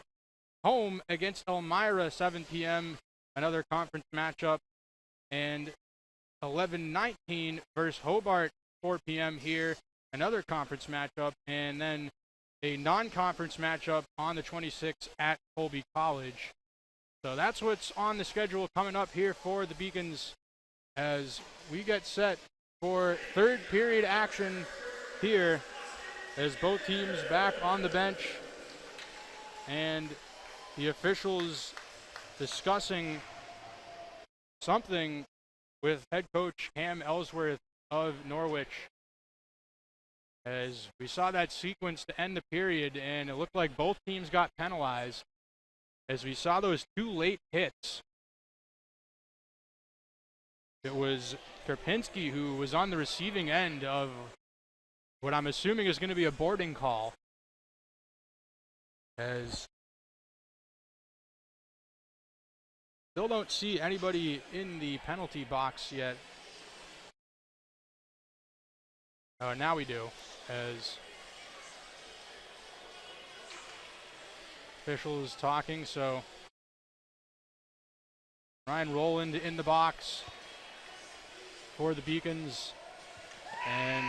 home against Elmira, 7 p.m., another conference matchup. And 11-19 versus Hobart, 4 p.m. here, another conference matchup. And then a non-conference matchup on the 26th at Colby College. So that's what's on the schedule coming up here for the Beacons as we get set for third period action here as both teams back on the bench and the officials discussing something with head coach Cam Ellsworth of Norwich. As we saw that sequence to end the period, and it looked like both teams got penalized as we saw those two late hits. It was Karpinski who was on the receiving end of what I'm assuming is going to be a boarding call. As still don't see anybody in the penalty box yet. Oh, now we do, as officials talking. So Ryan Rowland in the box for the Beacons, and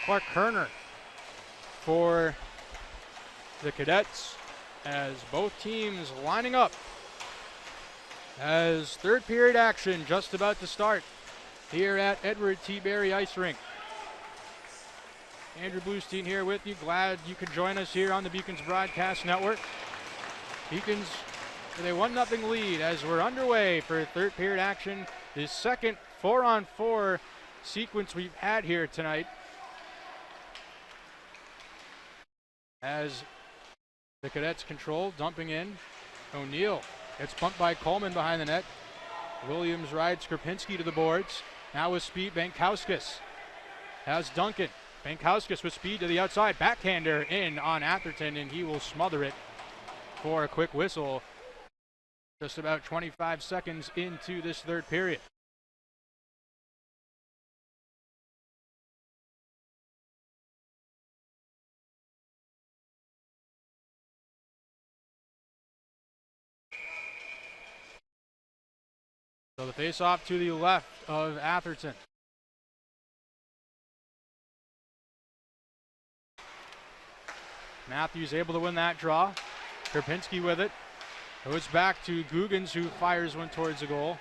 Clark Kerner for the Cadets, as both teams lining up as third period action just about to start here at Edward T. Berry Ice Rink. Andrew Bluestein here with you. Glad you could join us here on the Beacons Broadcast Network. Beacons with a 1-0 lead as we're underway for third period action. The second 4-on-4 sequence we've had here tonight. As the Cadets control, dumping in. O'Neill gets bumped by Coleman behind the net. Williams rides Krapinski to the boards. Now with speed, Bankowskis has Duncan. Bankowskis with speed to the outside. Backhander in on Atherton, and he will smother it for a quick whistle. Just about 25 seconds into this third period. So the face-off to the left of Atherton. Matthews able to win that draw. Karpinski with it. Goes back to Guggens, who fires one towards the goal.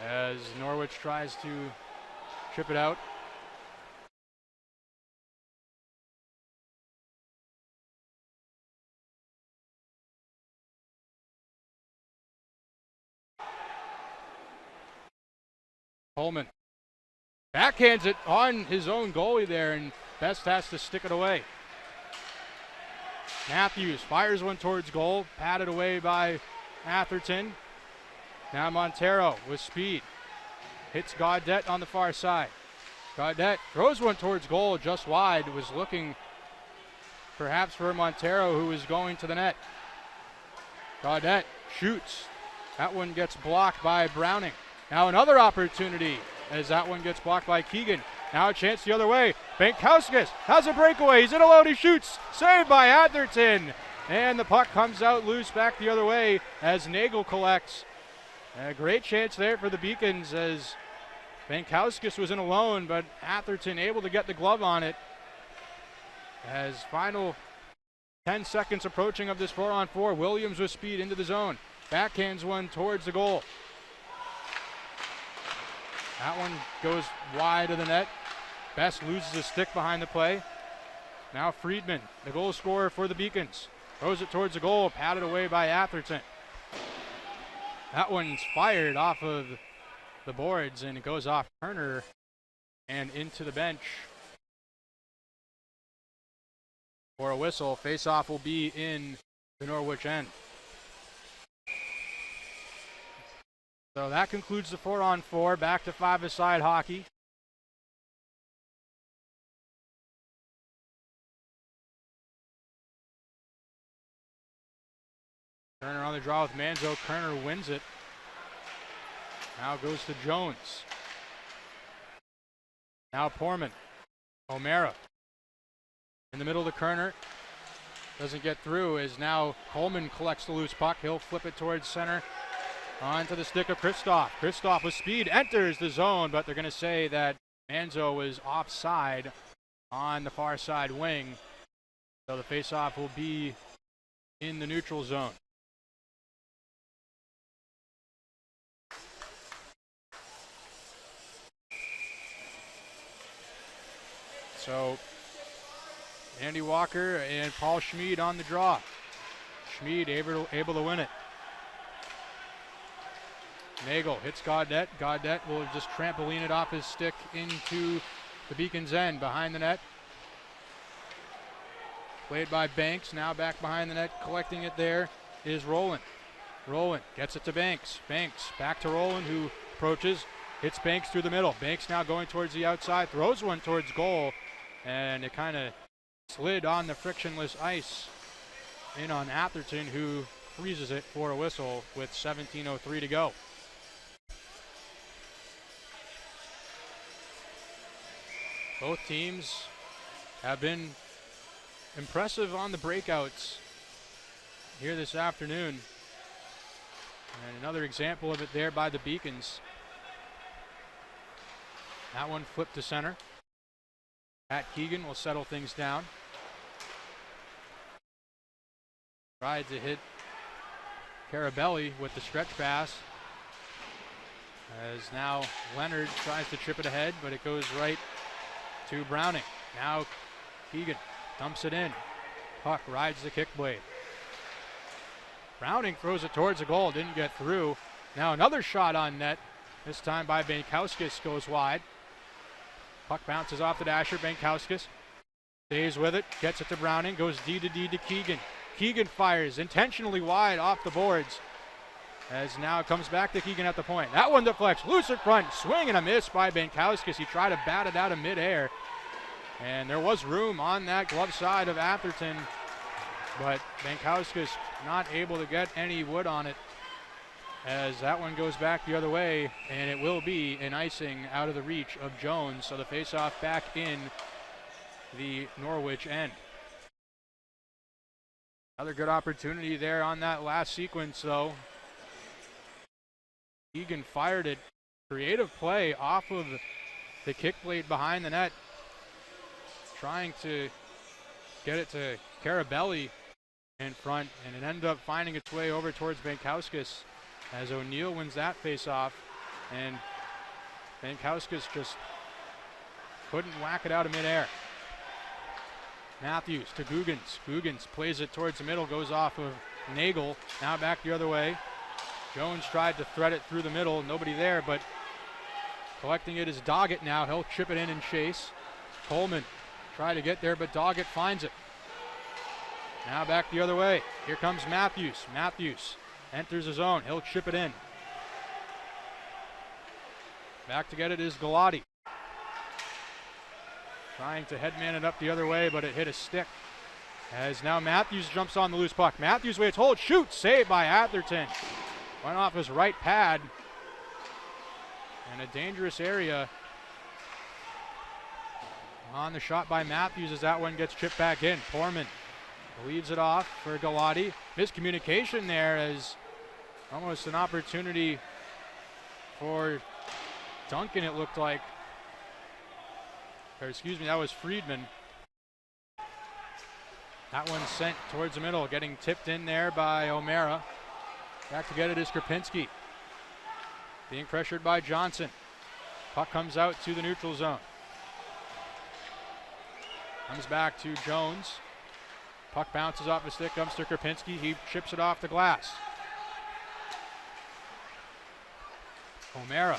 As Norwich tries to chip it out. Coleman backhands it on his own goalie there, and Best has to stick it away. Matthews fires one towards goal, patted away by Atherton. Now Montero with speed. Hits Gaudet on the far side. Gaudet throws one towards goal, just wide. Was looking perhaps for Montero, who was going to the net. Gaudet shoots. That one gets blocked by Browning. Now another opportunity as that one gets blocked by Keegan. Now a chance the other way. Bankowskis has a breakaway. He's in alone. He shoots. Saved by Atherton. And the puck comes out loose back the other way as Nagel collects. A great chance there for the Beacons as Bankowskis was in alone, but Atherton able to get the glove on it. As final 10 seconds approaching of this 4-on-4, Williams with speed into the zone. Backhands one towards the goal. That one goes wide of the net. Best loses a stick behind the play. Now Friedman, the goal scorer for the Beacons. Throws it towards the goal, patted away by Atherton. That one's fired off of the boards, and it goes off Turner and into the bench. for a whistle. Face-off will be in the Norwich end. So that concludes the 4-on-4. Back to 5-a-side hockey. Kerner on the draw with Manzo. Kerner wins it. Now goes to Jones. Now Porman. O'Mara. In the middle to Kerner. Doesn't get through as now Coleman collects the loose puck. He'll flip it towards center. Onto the stick of Kristoff. Kristoff with speed enters the zone, but they're going to say that Manzo was offside on the far side wing. So the faceoff will be in the neutral zone. So Andy Walker and Paul Schmid on the draw. Schmid able to win it. Nagel hits Gaudette. Gaudette will just trampoline it off his stick into the Beacon's end behind the net. Played by Banks. Now back behind the net, collecting it there is Rowland. Rowland gets it to Banks. Banks back to Rowland, who approaches, hits Banks through the middle. Banks now going towards the outside, throws one towards goal, and it kind of slid on the frictionless ice in on Atherton, who freezes it for a whistle with 17:03 to go. Both teams have been impressive on the breakouts here this afternoon. And another example of it there by the Beacons. That one flipped to center. Pat Keegan will settle things down. Tried to hit Carabelli with the stretch pass. As now Leonard tries to chip it ahead, but it goes right to Browning. Now Keegan dumps it in. Puck rides the kick blade. Browning throws it towards the goal, didn't get through. Now another shot on net, this time by Bankowskis, goes wide. Puck bounces off the dasher. Bankowskis stays with it, gets it to Browning, goes D to Keegan. Keegan fires intentionally wide off the boards, as now it comes back to Keegan at the point. That one deflects, loose in front, swing and a miss by Bankowskis. He tried to bat it out of midair, and there was room on that glove side of Atherton, but Bankowskis not able to get any wood on it, as that one goes back the other way, and it will be an icing out of the reach of Jones. So the faceoff back in the Norwich end. Another good opportunity there on that last sequence, though. Keegan fired it. Creative play off of the kick blade behind the net. Trying to get it to Carabelli in front, and it ended up finding its way over towards Bankowskis as O'Neill wins that face-off, and Bankowskis just couldn't whack it out of midair. Matthews to Guggens. Guggens plays it towards the middle, goes off of Nagel. Now back the other way. Jones tried to thread it through the middle, nobody there, but collecting it is Doggett now. He'll chip it in and chase. Coleman tried to get there, but Doggett finds it. Now back the other way. Here comes Matthews. Matthews enters his zone. He'll chip it in. Back to get it is Galati. Trying to headman it up the other way, but it hit a stick. As now Matthews jumps on the loose puck. Matthews waits, hold, shoots, saved by Atherton. Went off his right pad. And a dangerous area on the shot by Matthews as that one gets chipped back in. Porman leads it off for Galati. Miscommunication there as almost an opportunity for Duncan, it looked like. Or excuse me, that was Friedman. That one sent towards the middle, getting tipped in there by O'Mara. Back to get it is Krapinski. Being pressured by Johnson. Puck comes out to the neutral zone. Comes back to Jones. Puck bounces off the stick, comes to Krapinski. He chips it off the glass. O'Mara.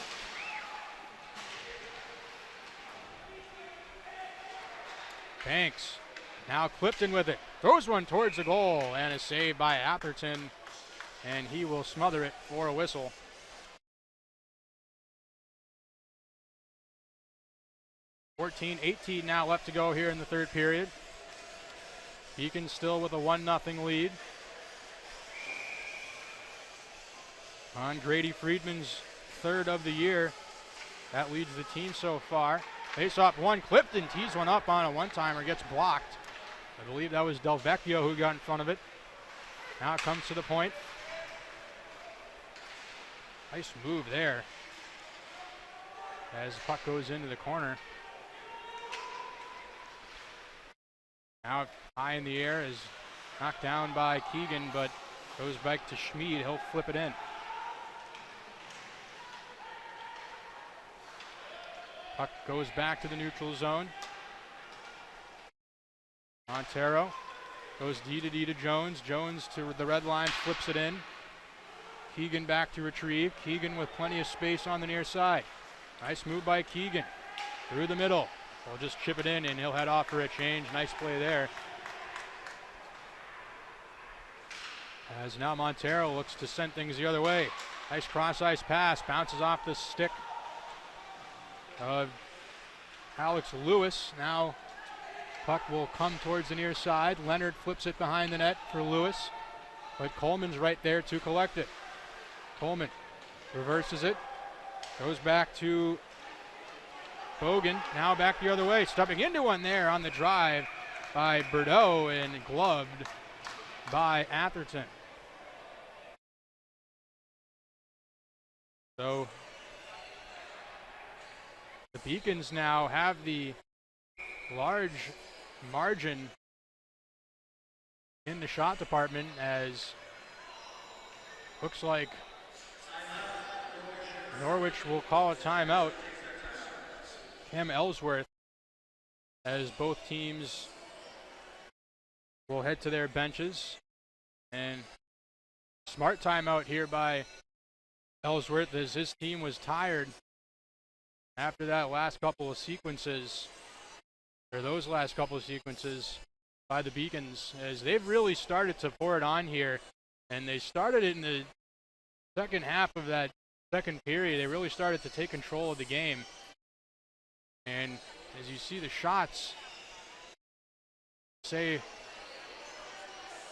Banks Now Clifton with it. Throws one towards the goal, and a save by Atherton, and he will smother it for a whistle. .18 now left to go here in the third period. Beacon still with a 1-0 lead. On Grady Friedman's third of the year. That leads the team so far. Face off one. Clifton tees one up on a one-timer, gets blocked. I believe that was Del Vecchio who got in front of it. Now it comes to the point. Nice move there as the puck goes into the corner. Now high in the air is knocked down by Keegan, but goes back to Schmid. He'll flip it in. Puck goes back to the neutral zone. Montero goes D to Jones. Jones to the red line, flips it in. Keegan back to retrieve. Keegan with plenty of space on the near side. Nice move by Keegan. Through the middle. We'll just chip it in and he'll head off for a change. Nice play there. As now Montero looks to send things the other way. Nice cross-ice pass. Bounces off the stick of Alex Lewis. Now puck will come towards the near side. Leonard flips it behind the net for Lewis, but Coleman's right there to collect it. Coleman reverses it. Goes back to Bogan. Now back the other way. Stepping into one there on the drive by Bordeaux and gloved by Atherton. So the Beacons now have the large margin in the shot department, as looks like Norwich will call a timeout. Cam Ellsworth, as both teams will head to their benches. And smart timeout here by Ellsworth, as his team was tired after that last couple of sequences, or those last couple of sequences by the Beacons, as they've really started to pour it on here. And they started it in the second half of that second period. They really started to take control of the game. And as you see the shots say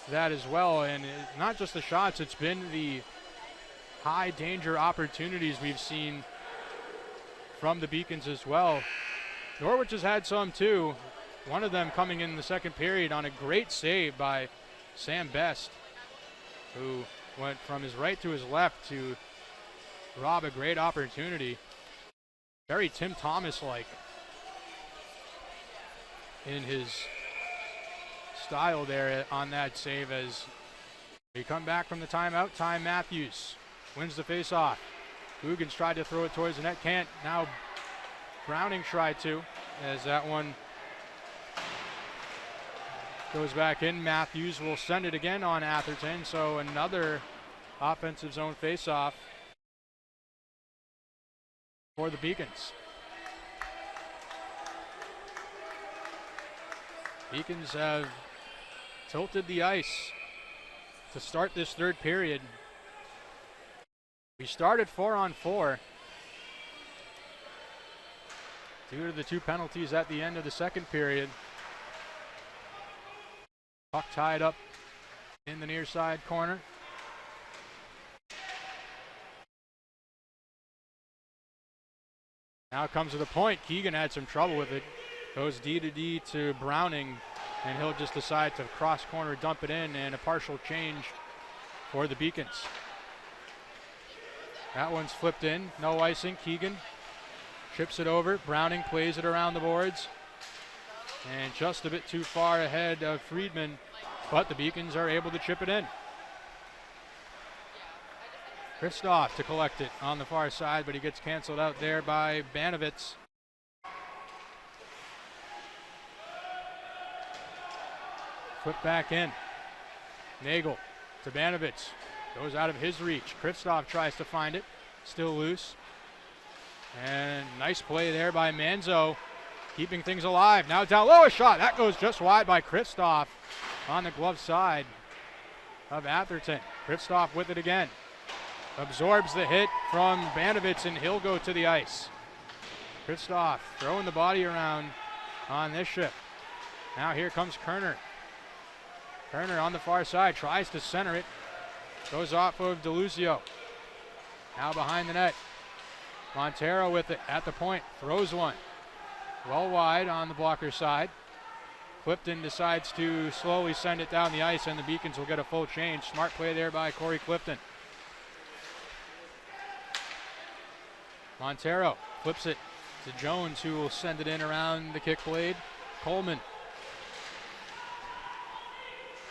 that as well. And not just the shots, it's been the high danger opportunities we've seen from the Beacons as well. Norwich has had some too. One of them coming in the second period on a great save by Sam Best, who went from his right to his left to rob a great opportunity. Very Tim Thomas-like in his style there on that save. As we come back from the timeout, Ty Matthews wins the face-off. Hugans tried to throw it towards the net, can't. Now Browning tried to, as that one goes back in. Matthews will send it again on Atherton, so another offensive zone face-off for the Beacons. Beacons have tilted the ice to start this third period. We started 4-on-4 due to the two penalties at the end of the second period. Puck tied up in the near side corner. Now comes to the point. Keegan had some trouble with it. Goes D to Browning, and he'll just decide to cross corner dump it in, and a partial change for the Beacons. That one's flipped in, no icing. Keegan chips it over. Browning plays it around the boards, and just a bit too far ahead of Friedman, but the Beacons are able to chip it in. Kristoff to collect it on the far side, but he gets canceled out there by Banovitz. Flip back in. Nagel to Banovitz. Goes out of his reach. Kristoff tries to find it. Still loose. And nice play there by Manzo. keeping things alive. Now down low, a shot. That goes just wide by Kristoff on the glove side of Atherton. Kristoff with it again. Absorbs the hit from Banovitz, and he'll go to the ice. Kristoff throwing the body around on this shift. Now here comes Kerner. Kerner on the far side, tries to center it. Goes off of DeLuzio. Now behind the net. Montero with it at the point, throws one. Well wide on the blocker side. Clifton decides to slowly send it down the ice, and the Beacons will get a full change. Smart play there by Corey Clifton. Montero flips it to Jones, who will send it in around the kick blade. Coleman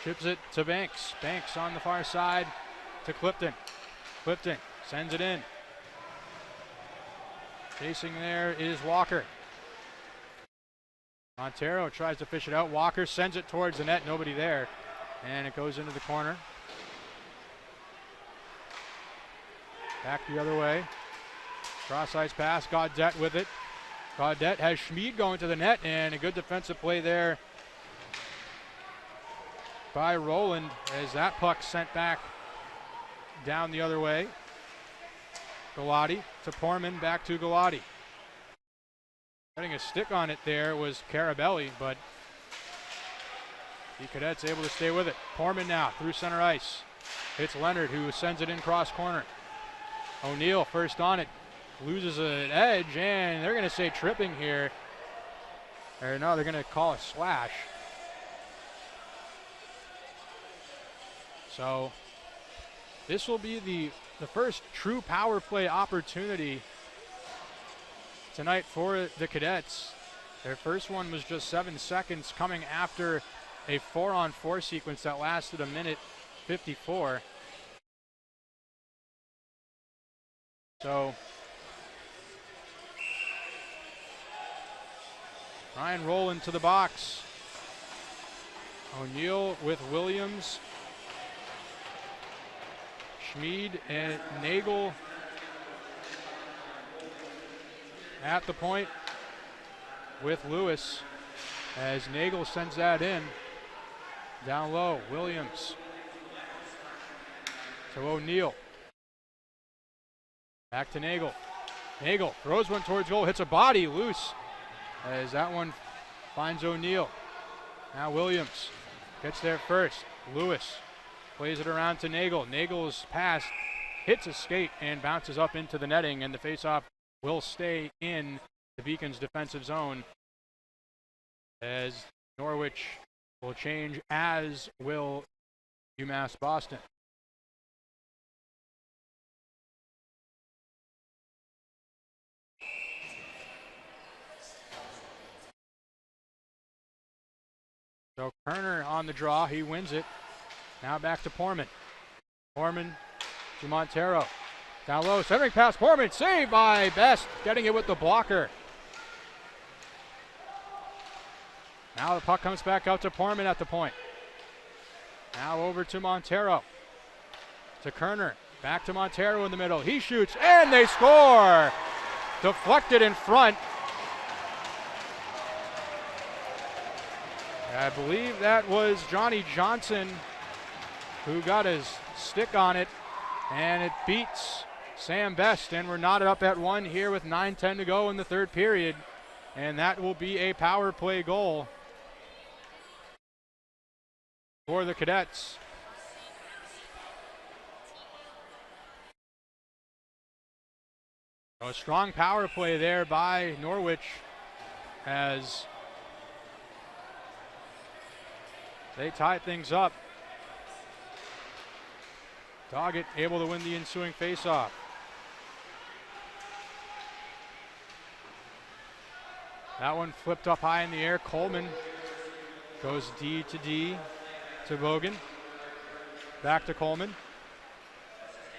chips it to Banks. Banks on the far side to Clifton. Clifton sends it in. Chasing there is Walker. Montero tries to fish it out. Walker sends it towards the net. Nobody there. And it goes into the corner. Back the other way. Cross-ice pass. Gaudette with it. Gaudette has Schmid going to the net, and a good defensive play there by Roland as that puck sent back down the other way. Galati to Portman, back to Galati. Getting a stick on it there was Carabelli, but the Cadets able to stay with it. Portman now through center ice. It's Leonard who sends it in cross corner. O'Neill first on it. Loses an edge, and they're going to say tripping here. Or no, they're going to call a slash. So this will be the first true power play opportunity tonight for the Cadets. Their first one was just 7 seconds, coming after a 4-on-4 sequence that lasted 1:54. So Ryan Rowland to the box. O'Neill with Williams. Schmid and Nagel at the point with Lewis as Nagel sends that in. Down low, Williams to O'Neill. Back to Nagel. Nagel throws one towards goal, hits a body loose as that one finds O'Neill. Now Williams gets there first. Lewis plays it around to Nagel. Nagel's pass hits a skate and bounces up into the netting, and the faceoff will stay in the Beacons' defensive zone as Norwich will change, as will UMass Boston. So Kerner on the draw, he wins it. Now back to Portman. Portman to Montero. Down low, centering pass, Portman, saved by Best, getting it with the blocker. Now the puck comes back out to Portman at the point. Now over to Montero. To Kerner, back to Montero in the middle. He shoots, and they score! Deflected in front. I believe that was Johnny Johnson who got his stick on it, and it beats Sam Best, and we're knotted up at 1 here with 9:10 to go in the third period, and that will be a power play goal for the Cadets. So a strong power play there by Norwich as they tie things up. Doggett able to win the ensuing faceoff. That one flipped up high in the air. Coleman goes D to Bogan. Back to Coleman.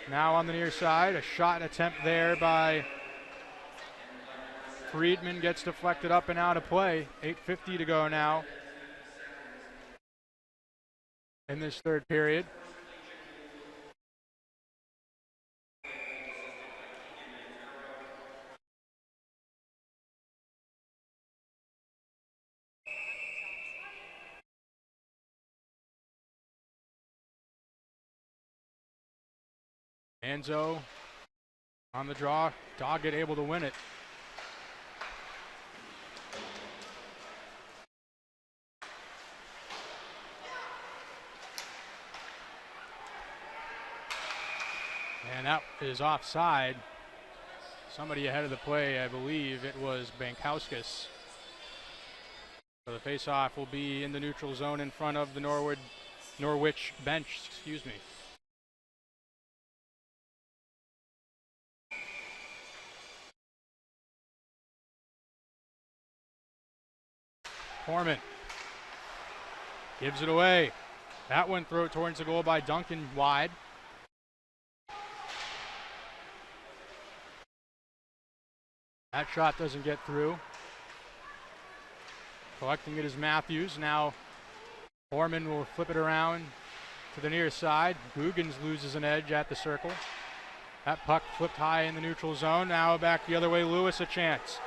Now on the near side, a shot attempt there by Friedman, gets deflected up and out of play. 8:50 to go now in this third period. Manzo on the draw. Doggett able to win it. And that is offside. Somebody ahead of the play, I believe it was Bankowskis. So the face-off will be in the neutral zone in front of the Norwich bench, excuse me. Foreman gives it away. That one thrown towards the goal by Duncan, wide. That shot doesn't get through. Collecting it is Matthews. Now Foreman will flip it around to the near side. Guggens loses an edge at the circle. That puck flipped high in the neutral zone. Now back the other way. Lewis a chance.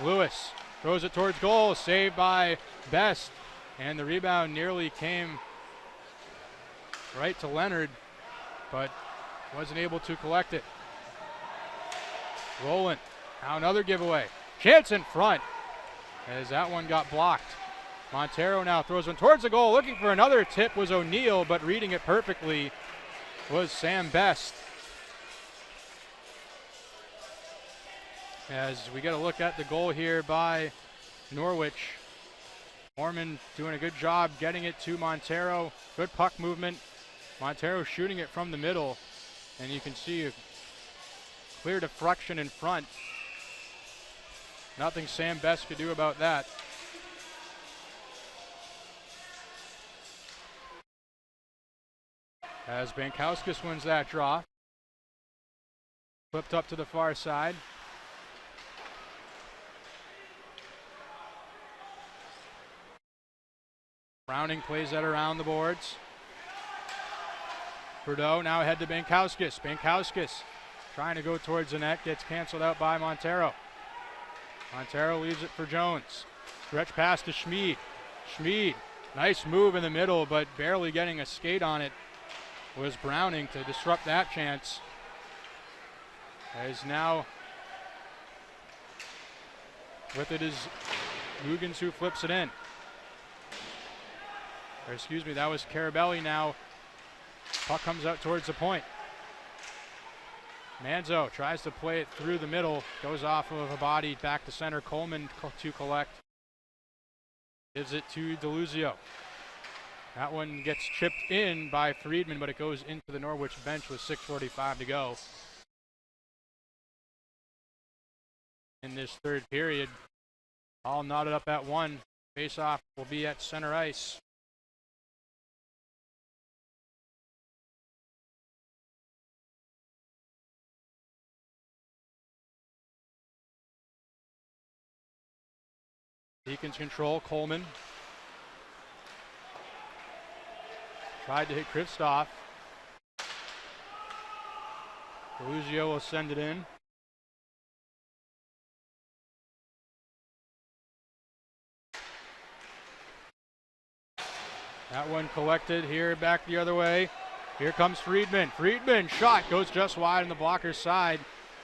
Lewis throws it towards goal. Saved by Best. And the rebound nearly came right to Leonard, but wasn't able to collect it. Rowland. Now another giveaway. Chance in front as that one got blocked. Montero now throws one towards the goal. Looking for another tip was O'Neill, but reading it perfectly was Sam Best. As we get a look at the goal here by Norwich. Foreman doing a good job getting it to Montero. Good puck movement. Montero shooting it from the middle. And you can see a clear deflection in front. Nothing Sam Best could do about that. As Bankowskis wins that draw. Flipped up to the far side. Browning plays that around the boards. Trudeau now ahead to Bankowskis. Bankowskis trying to go towards the net, gets canceled out by Montero. Montero leaves it for Jones. Stretch pass to Schmid. Schmid, nice move in the middle, but barely getting a skate on it was Browning to disrupt that chance. As now with it is Guggens who flips it in. Or excuse me, that was Carabelli now. Puck comes out towards the point. Manzo tries to play it through the middle, goes off of a body back to center. Coleman to collect. Gives it to DeLuzio. That one gets chipped in by Friedman, but it goes into the Norwich bench with 6:45 to go. In this third period, all knotted up at 1. Face-off will be at center ice. Deacons control, Coleman. Tried to hit Kristoff. DeLuzio will send it in. That one collected here, back the other way. Here comes Friedman. Friedman, shot goes just wide on the blocker's side.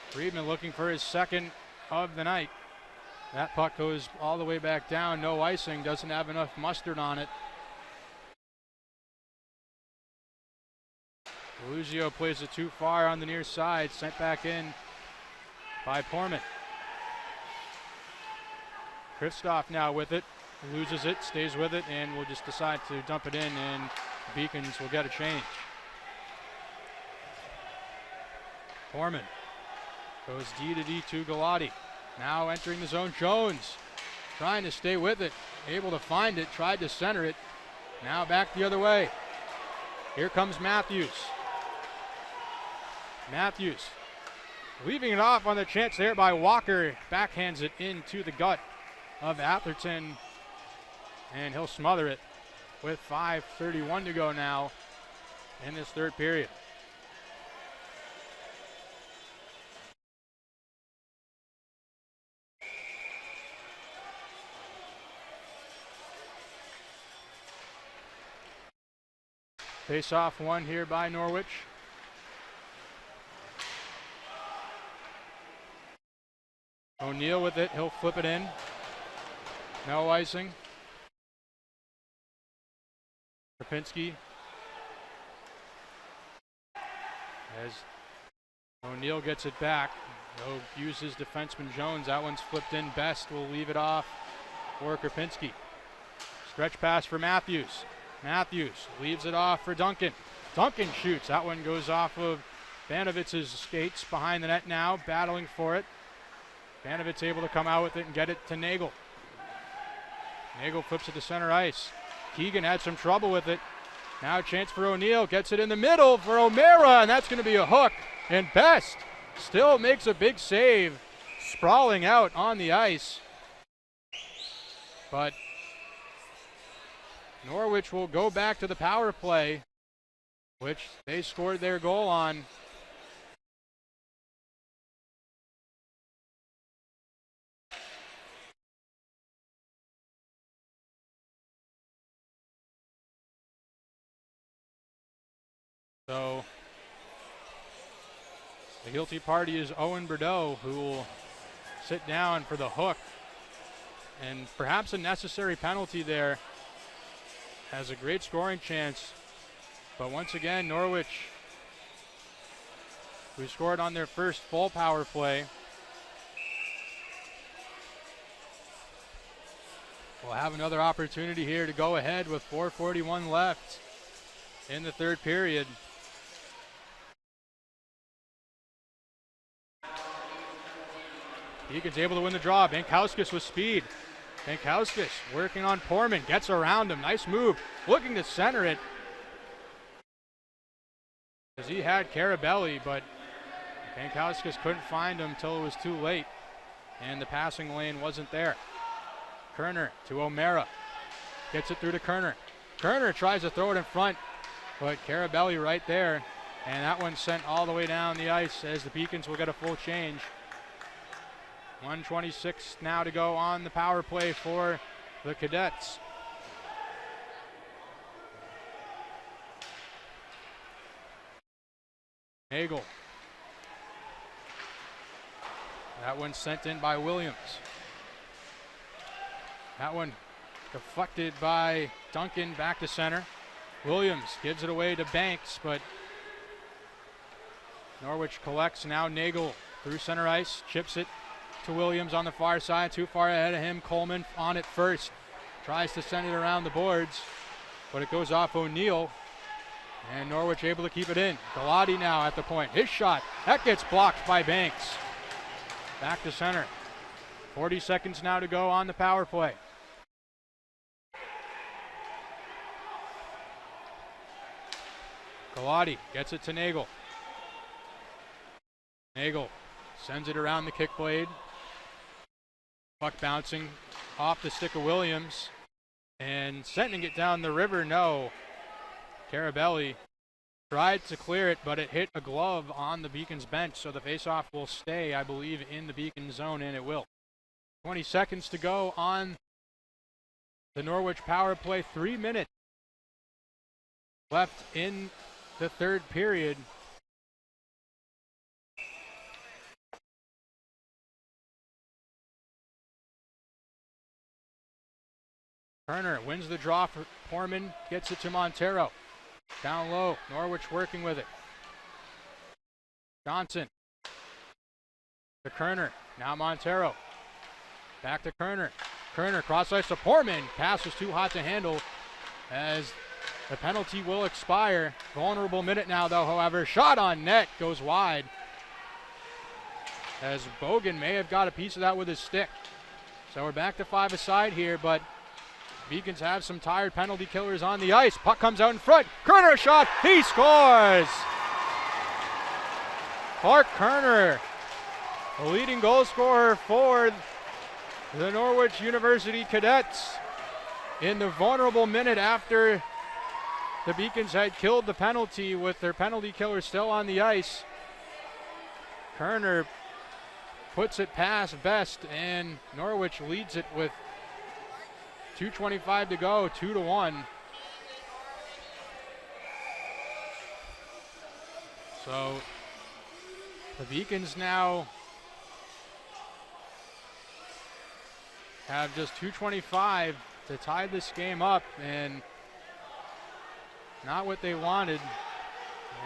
Friedman looking for his second of the night. That puck goes all the way back down. No icing, doesn't have enough mustard on it. DeLuzio plays it too far on the near side. Sent back in by Portman. Kristoff now with it. Loses it, stays with it, and will just decide to dump it in, and Beacons will get a change. Portman goes D to D to Galati. Now entering the zone, Jones trying to stay with it, able to find it, tried to center it. Now back the other way. Here comes Matthews. Matthews leaving it off on the chance there by Walker. Backhands it into the gut of Atherton, and he'll smother it with 5:31 to go now in this third period. Face-off one here by Norwich. O'Neal with it. He'll flip it in. No icing. Krupinski. As O'Neal gets it back. He'll use his defenseman Jones. That one's flipped in. Best will leave it off for Krupinski. Stretch pass for Matthews. Matthews leaves it off for Duncan. Duncan shoots. That one goes off of Banovitz's skates behind the net now, battling for it. Banovitz able to come out with it and get it to Nagel. Nagel flips it to center ice. Keegan had some trouble with it. Now a chance for O'Neal. Gets it in the middle for O'Mara, and that's going to be a hook. And Best still makes a big save, sprawling out on the ice. But Norwich will go back to the power play, which they scored their goal on. So the guilty party is Owen Bordeaux, who will sit down for the hook. And perhaps a necessary penalty there. Has a great scoring chance. But once again, Norwich, who scored on their first full power play, will have another opportunity here to go ahead with 4:41 left in the third period. Egan's able to win the draw. Bankowskis with speed. Bankowskis working on Poorman. Gets around him. Nice move. Looking to center it, as he had Carabelli, but Bankowskis couldn't find him until it was too late, and the passing lane wasn't there. Kerner to O'Mara. Gets it through to Kerner. Kerner tries to throw it in front, but Carabelli right there, and that one's sent all the way down the ice as the Beacons will get a full change. 1:26 now to go on the power play for the Cadets. Nagel. That one sent in by Williams. That one deflected by Duncan back to center. Williams gives it away to Banks, but Norwich collects. Now Nagel through center ice, chips it to Williams on the far side, too far ahead of him. Coleman on it first. Tries to send it around the boards, but it goes off O'Neal, and Norwich able to keep it in. Galati now at the point. His shot, that gets blocked by Banks. Back to center. 40 seconds now to go on the power play. Galati gets it to Nagel. Nagel sends it around the kick blade. Puck bouncing off the stick of Williams and sending it down the river. No. Carabelli tried to clear it, but it hit a glove on the Beacons bench, so the faceoff will stay, I believe, in the Beacon zone, and it will. 20 seconds to go on the Norwich power play. 3 minutes left in the third period. Turner wins the draw for Poorman, gets it to Montero. Down low, Norwich working with it. Johnson to Kerner, now Montero. Back to Kerner. Kerner cross ice to Poorman. Pass was too hot to handle as the penalty will expire. Vulnerable minute now though, however. Shot on net goes wide, as Bogan may have got a piece of that with his stick. So we're back to 5-a-side here, but Beacons have some tired penalty killers on the ice. Puck comes out in front. Kerner a shot. He scores! Clark Kerner, the leading goal scorer for the Norwich University Cadets, in the vulnerable minute after the Beacons had killed the penalty with their penalty killer still on the ice. Kerner puts it past Best, and Norwich leads it with 2:25 to go, 2-1. So the Beacons now have just 2:25 to tie this game up, and not what they wanted.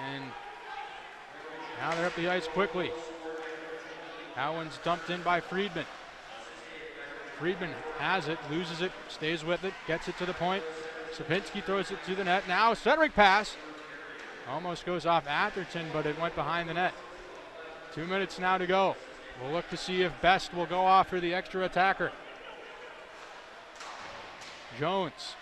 And now they're up the ice quickly. That one's dumped in by Friedman. Friedman has it, loses it, stays with it, gets it to the point. Sapinski throws it to the net. Now centering pass. Almost goes off Atherton, but it went behind the net. 2 minutes now to go. We'll look to see if Best will go off for the extra attacker. Jones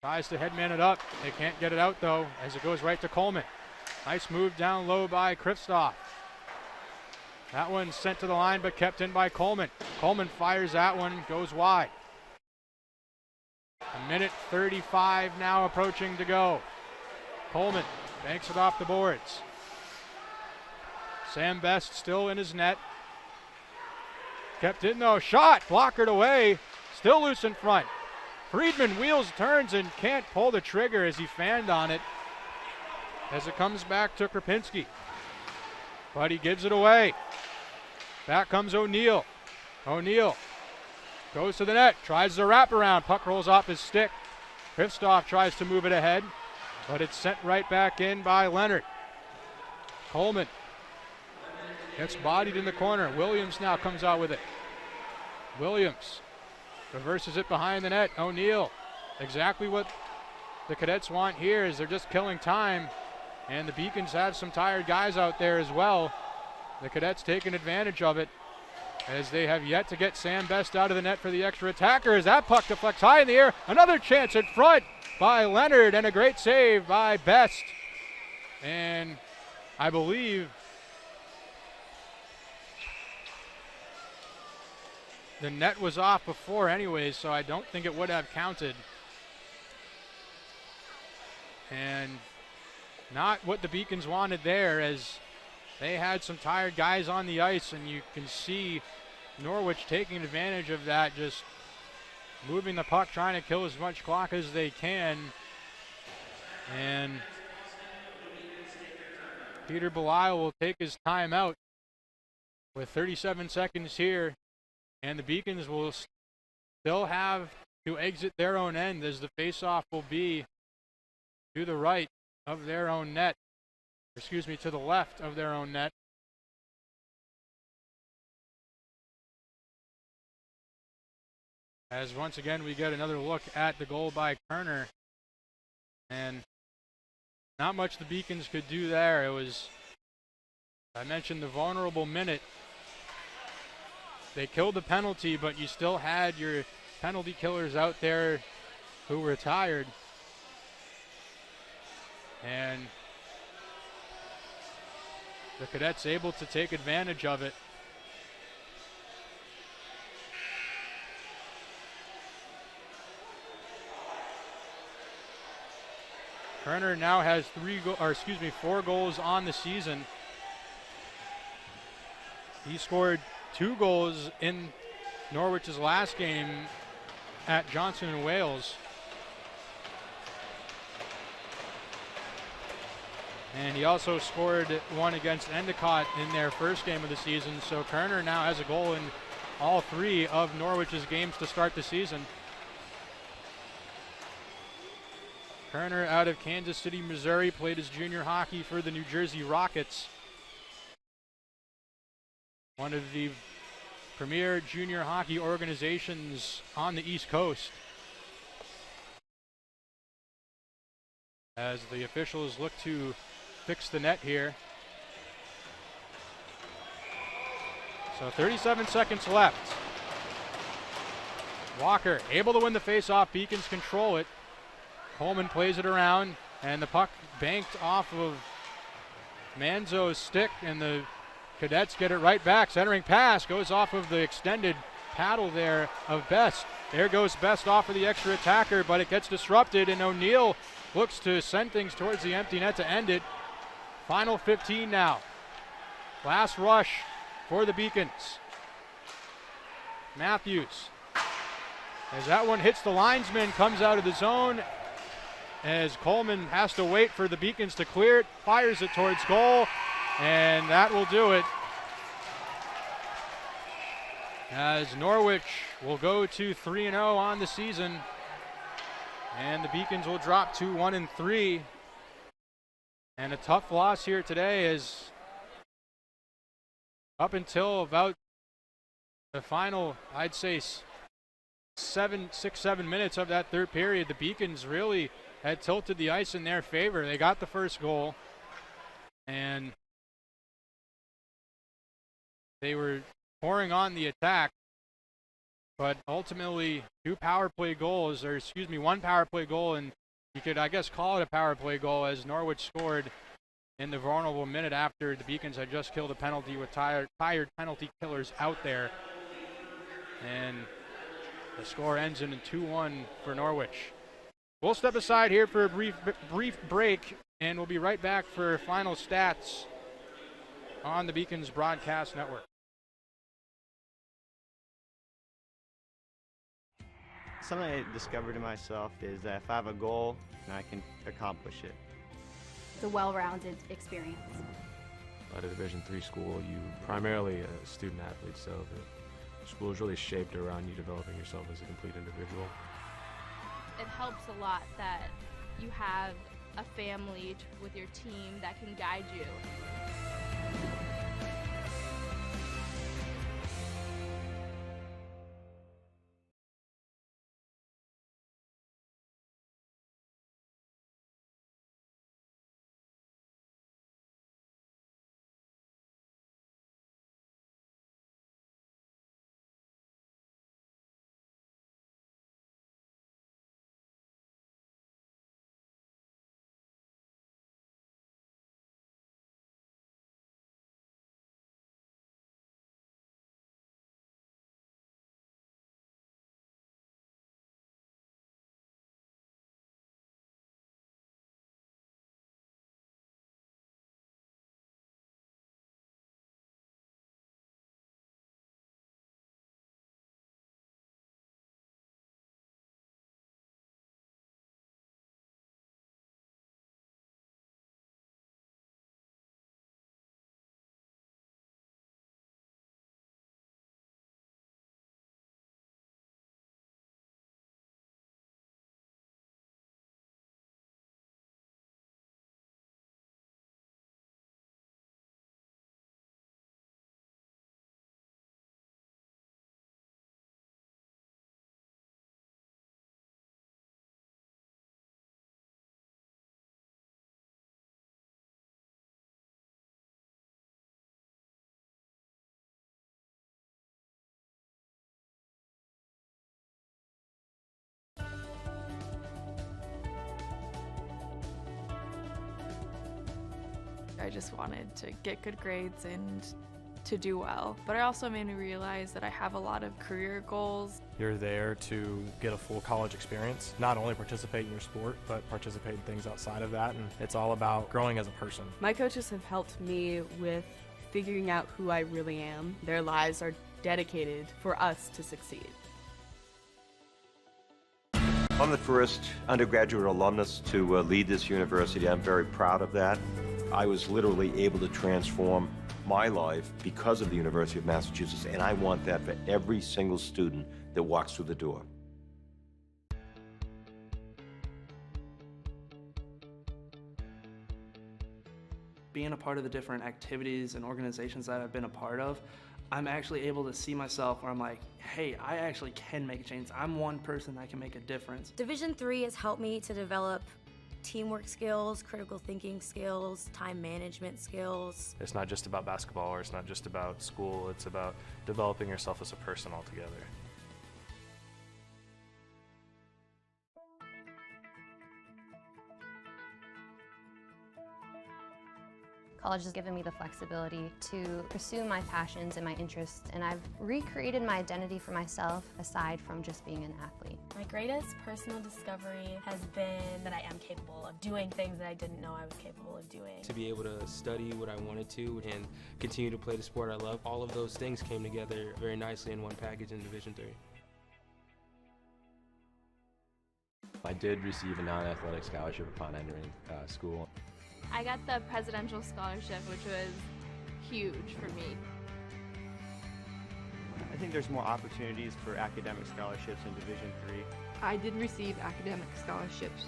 tries to headman it up. They can't get it out though, as it goes right to Coleman. Nice move down low by Kristoff. That one sent to the line but kept in by Coleman. Coleman fires that one, goes wide. 1:35 now approaching to go. Coleman banks it off the boards. Sam Best still in his net. Kept in though, shot, blockered away, still loose in front. Friedman wheels, turns, and can't pull the trigger as he fanned on it as it comes back to Krapinski. But he gives it away. Back comes O'Neill. O'Neill goes to the net, tries the wraparound. Puck rolls off his stick. Kristoff tries to move it ahead, but it's sent right back in by Leonard. Coleman gets bodied in the corner. Williams now comes out with it. Williams reverses it behind the net. O'Neill, exactly what the Cadets want here is they're just killing time, and the Beacons have some tired guys out there as well. The Cadets taking advantage of it as they have yet to get Sam Best out of the net for the extra attacker. As that puck deflects high in the air, another chance in front by Leonard, and a great save by Best. And I believe the net was off before anyways, so I don't think it would have counted. And not what the Beacons wanted there, as they had some tired guys on the ice, and you can see Norwich taking advantage of that, just moving the puck, trying to kill as much clock as they can. And Peter Belial will take his time out with 37 seconds here, and the Beacons will still have to exit their own end, as the faceoff will be to the right of their own net. Excuse me, to the left of their own net. As once again we get another look at the goal by Kerner. And not much the Beacons could do there. It was, I mentioned the vulnerable minute. They killed the penalty, but you still had your penalty killers out there who were tired. And the Cadets able to take advantage of it. Kerner now has 4 goals on the season. He scored 2 goals in Norwich's last game at Johnson and Wales. And he also scored one against Endicott in their first game of the season. So Kerner now has a goal in all 3 of Norwich's games to start the season. Kerner out of Kansas City, Missouri, played his junior hockey for the New Jersey Rockets, one of the premier junior hockey organizations on the East Coast. As the officials look to fix the net here. So 37 seconds left. Walker able to win the faceoff. Beacons control it. Coleman plays it around, and the puck banked off of Manzo's stick, and the Cadets get it right back. Centering pass goes off of the extended paddle there of Best. There goes Best off of the extra attacker, but it gets disrupted, and O'Neill looks to send things towards the empty net to end it. Final 15 now. Last rush for the Beacons. Matthews, as that one hits the linesman, comes out of the zone, as Coleman has to wait for the Beacons to clear it, fires it towards goal, and that will do it. as Norwich will go to 3-0 on the season, and the Beacons will drop to 1-3. And a tough loss here today is up until about the final, I'd say 6-7 minutes of that third period, the Beacons really had tilted the ice in their favor. They got the first goal, and they were pouring on the attack, but ultimately one power play goal, and you could, I guess, call it a power play goal, as Norwich scored in the vulnerable minute after the Beacons had just killed a penalty with tired penalty killers out there. And the score ends in a 2-1 for Norwich. We'll step aside here for a brief break, and we'll be right back for final stats on the Beacons Broadcast Network. Something I discovered in myself is that if I have a goal, I can accomplish it. It's a well-rounded experience. At a Division III school, you primarily a student athlete, so the school is really shaped around you developing yourself as a complete individual. It helps a lot that you have a family with your team that can guide you. I just wanted to get good grades and to do well. But it also made me realize that I have a lot of career goals. You're there to get a full college experience, not only participate in your sport, but participate in things outside of that, and it's all about growing as a person. My coaches have helped me with figuring out who I really am. Their lives are dedicated for us to succeed. I'm the first undergraduate alumnus to lead this university. I'm very proud of that. I was literally able to transform my life because of the University of Massachusetts, and I want that for every single student that walks through the door. Being a part of the different activities and organizations that I've been a part of, I'm actually able to see myself where I'm like, hey, I actually can make a change. I'm one person that can make a difference. Division III has helped me to develop teamwork skills, critical thinking skills, time management skills. It's not just about basketball, or it's not just about school, it's about developing yourself as a person altogether. College has given me the flexibility to pursue my passions and my interests, and I've recreated my identity for myself aside from just being an athlete. My greatest personal discovery has been that I am capable of doing things that I didn't know I was capable of doing. To be able to study what I wanted to and continue to play the sport I love, all of those things came together very nicely in one package in Division III. I did receive a non-athletic scholarship upon entering school. I got the presidential scholarship, which was huge for me. I think there's more opportunities for academic scholarships in Division III. I did receive academic scholarships.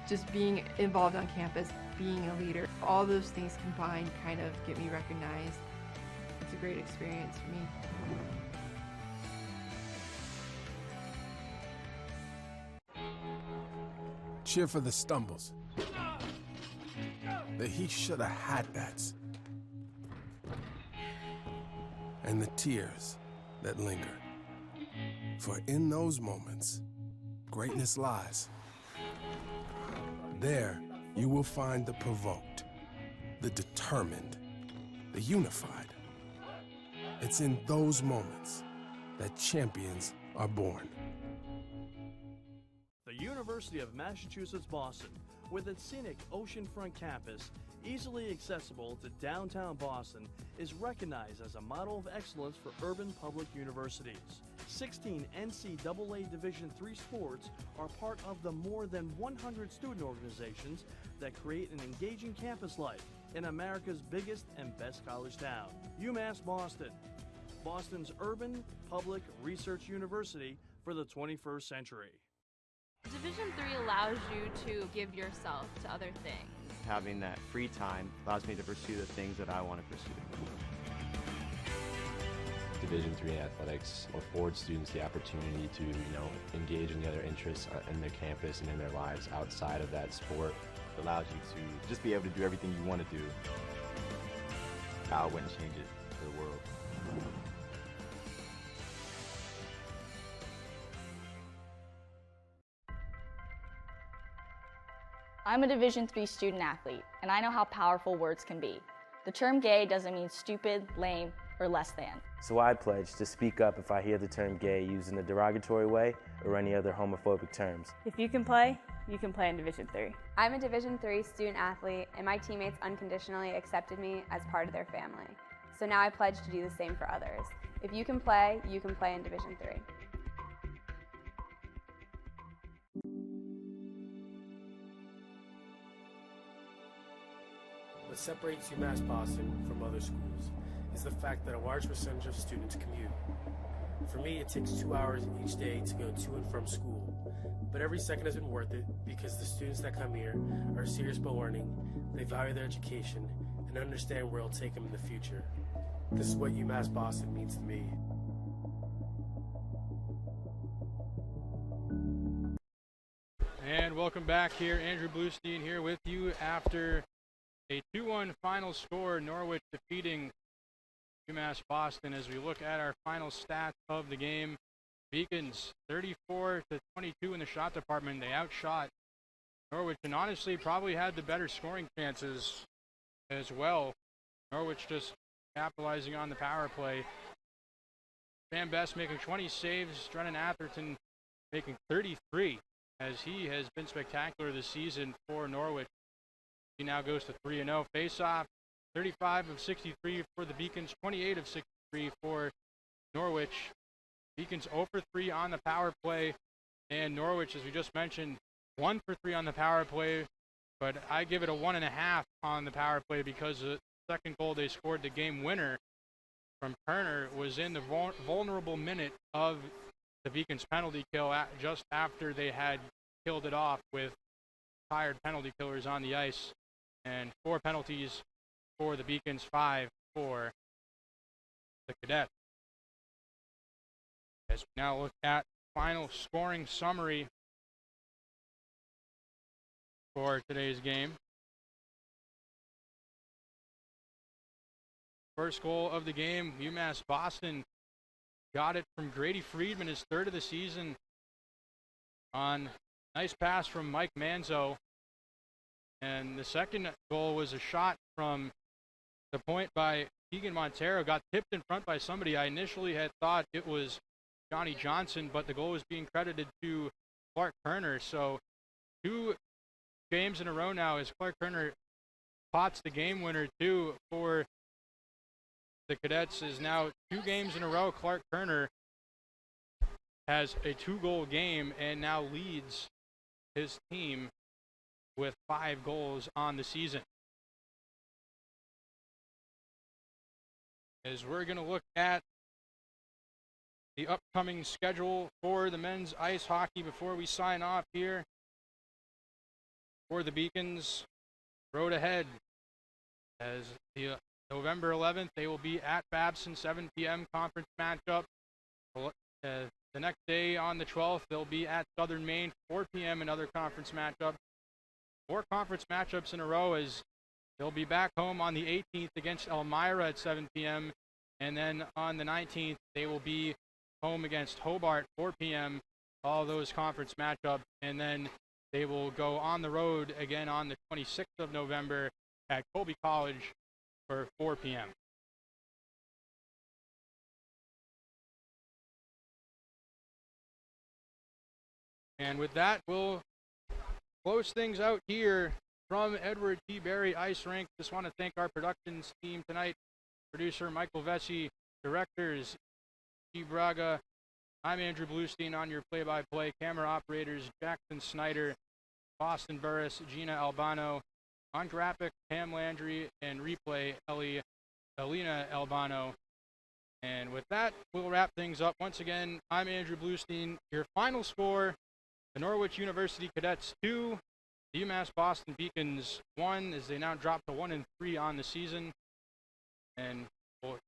Just being involved on campus, being a leader, all those things combined kind of get me recognized. It's a great experience for me. Cheer for the stumbles, the he shoulda had that's, and the tears that linger. For in those moments, greatness lies. There, you will find the provoked, the determined, the unified. It's in those moments that champions are born. The University of Massachusetts Boston, with its scenic oceanfront campus, easily accessible to downtown Boston, is recognized as a model of excellence for urban public universities. 16 NCAA Division III sports are part of the more than 100 student organizations that create an engaging campus life in America's biggest and best college town, UMass Boston, Boston's urban public research university for the 21st century. Division III allows you to give yourself to other things. Having that free time allows me to pursue the things that I want to pursue. Division III athletics affords students the opportunity to, engage in the other interests in their campus and in their lives outside of that sport. It allows you to just be able to do everything you want to do. I wouldn't change it for the world. I'm a Division III student athlete, and I know how powerful words can be. The term gay doesn't mean stupid, lame, or less than. So I pledge to speak up if I hear the term gay used in a derogatory way or any other homophobic terms. If you can play in Division III. I'm a Division III student athlete, and my teammates unconditionally accepted me as part of their family. So now I pledge to do the same for others. If you can play in Division III. What separates UMass Boston from other schools is the fact that a large percentage of students commute. For me, it takes 2 hours each day to go to and from school, but every second has been worth it because the students that come here are serious about learning, they value their education, and understand where it'll take them in the future. This is what UMass Boston means to me. And welcome back here. Andrew Bluestein here with you after a 2-1 final score, Norwich defeating UMass Boston. As we look at our final stats of the game, Beacons 34-22 in the shot department. They outshot Norwich and honestly probably had the better scoring chances as well. Norwich just capitalizing on the power play. Sam Best making 20 saves, Drennan Atherton making 33, as he has been spectacular this season for Norwich. He now goes to 3-0. Face-off, 35 of 63 for the Beacons, 28 of 63 for Norwich. Beacons 0 for 3 on the power play, and Norwich, as we just mentioned, 1 for 3 on the power play, but I give it a 1.5 on the power play because the second goal they scored, the game winner from Turner, was in the vulnerable minute of the Beacons penalty kill just after they had killed it off with tired penalty killers on the ice. And 4 penalties for the Beacons, 5 for the Cadets. As we now look at final scoring summary for today's game. First goal of the game, UMass Boston got it from Grady Friedman, his 3rd of the season, on nice pass from Mike Manzo. And the second goal was a shot from the point by Keegan Montero. Got tipped in front by somebody. I initially had thought it was Johnny Johnson, but the goal was being credited to Clark Kerner. So 2 games in a row now as Clark Kerner pots the game winner too for the Cadets. Is now 2 games in a row. Clark Kerner has a 2-goal game and now leads his team with 5 goals on the season. As we're going to look at the upcoming schedule for the men's ice hockey before we sign off here. For the Beacons, road ahead as the November 11th, they will be at Babson, 7 p.m. conference matchup. The next day on the 12th, they'll be at Southern Maine, 4 p.m. another conference matchup. 4 conference matchups in a row as they'll be back home on the 18th against Elmira at 7 p.m. And then on the 19th, they will be home against Hobart, 4 p.m. All those conference matchups. And then they will go on the road again on the 26th of November at Colby College for 4 p.m. And with that, we'll close things out here from Edward T. Berry Ice Rink. Just want to thank our productions team tonight. Producer Michael Vesey, directors Steve Braga. I'm Andrew Bluestein on your play-by-play. Camera operators Jackson Snyder, Boston Burris, Gina Albano. On graphic, Pam Landry, and replay, Elena Albano. And with that, we'll wrap things up. Once again, I'm Andrew Bluestein. Your final score, the Norwich University Cadets 2, the UMass Boston Beacons 1, as they now drop to 1-3 on the season. And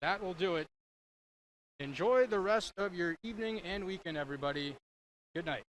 that will do it. Enjoy the rest of your evening and weekend, everybody. Good night.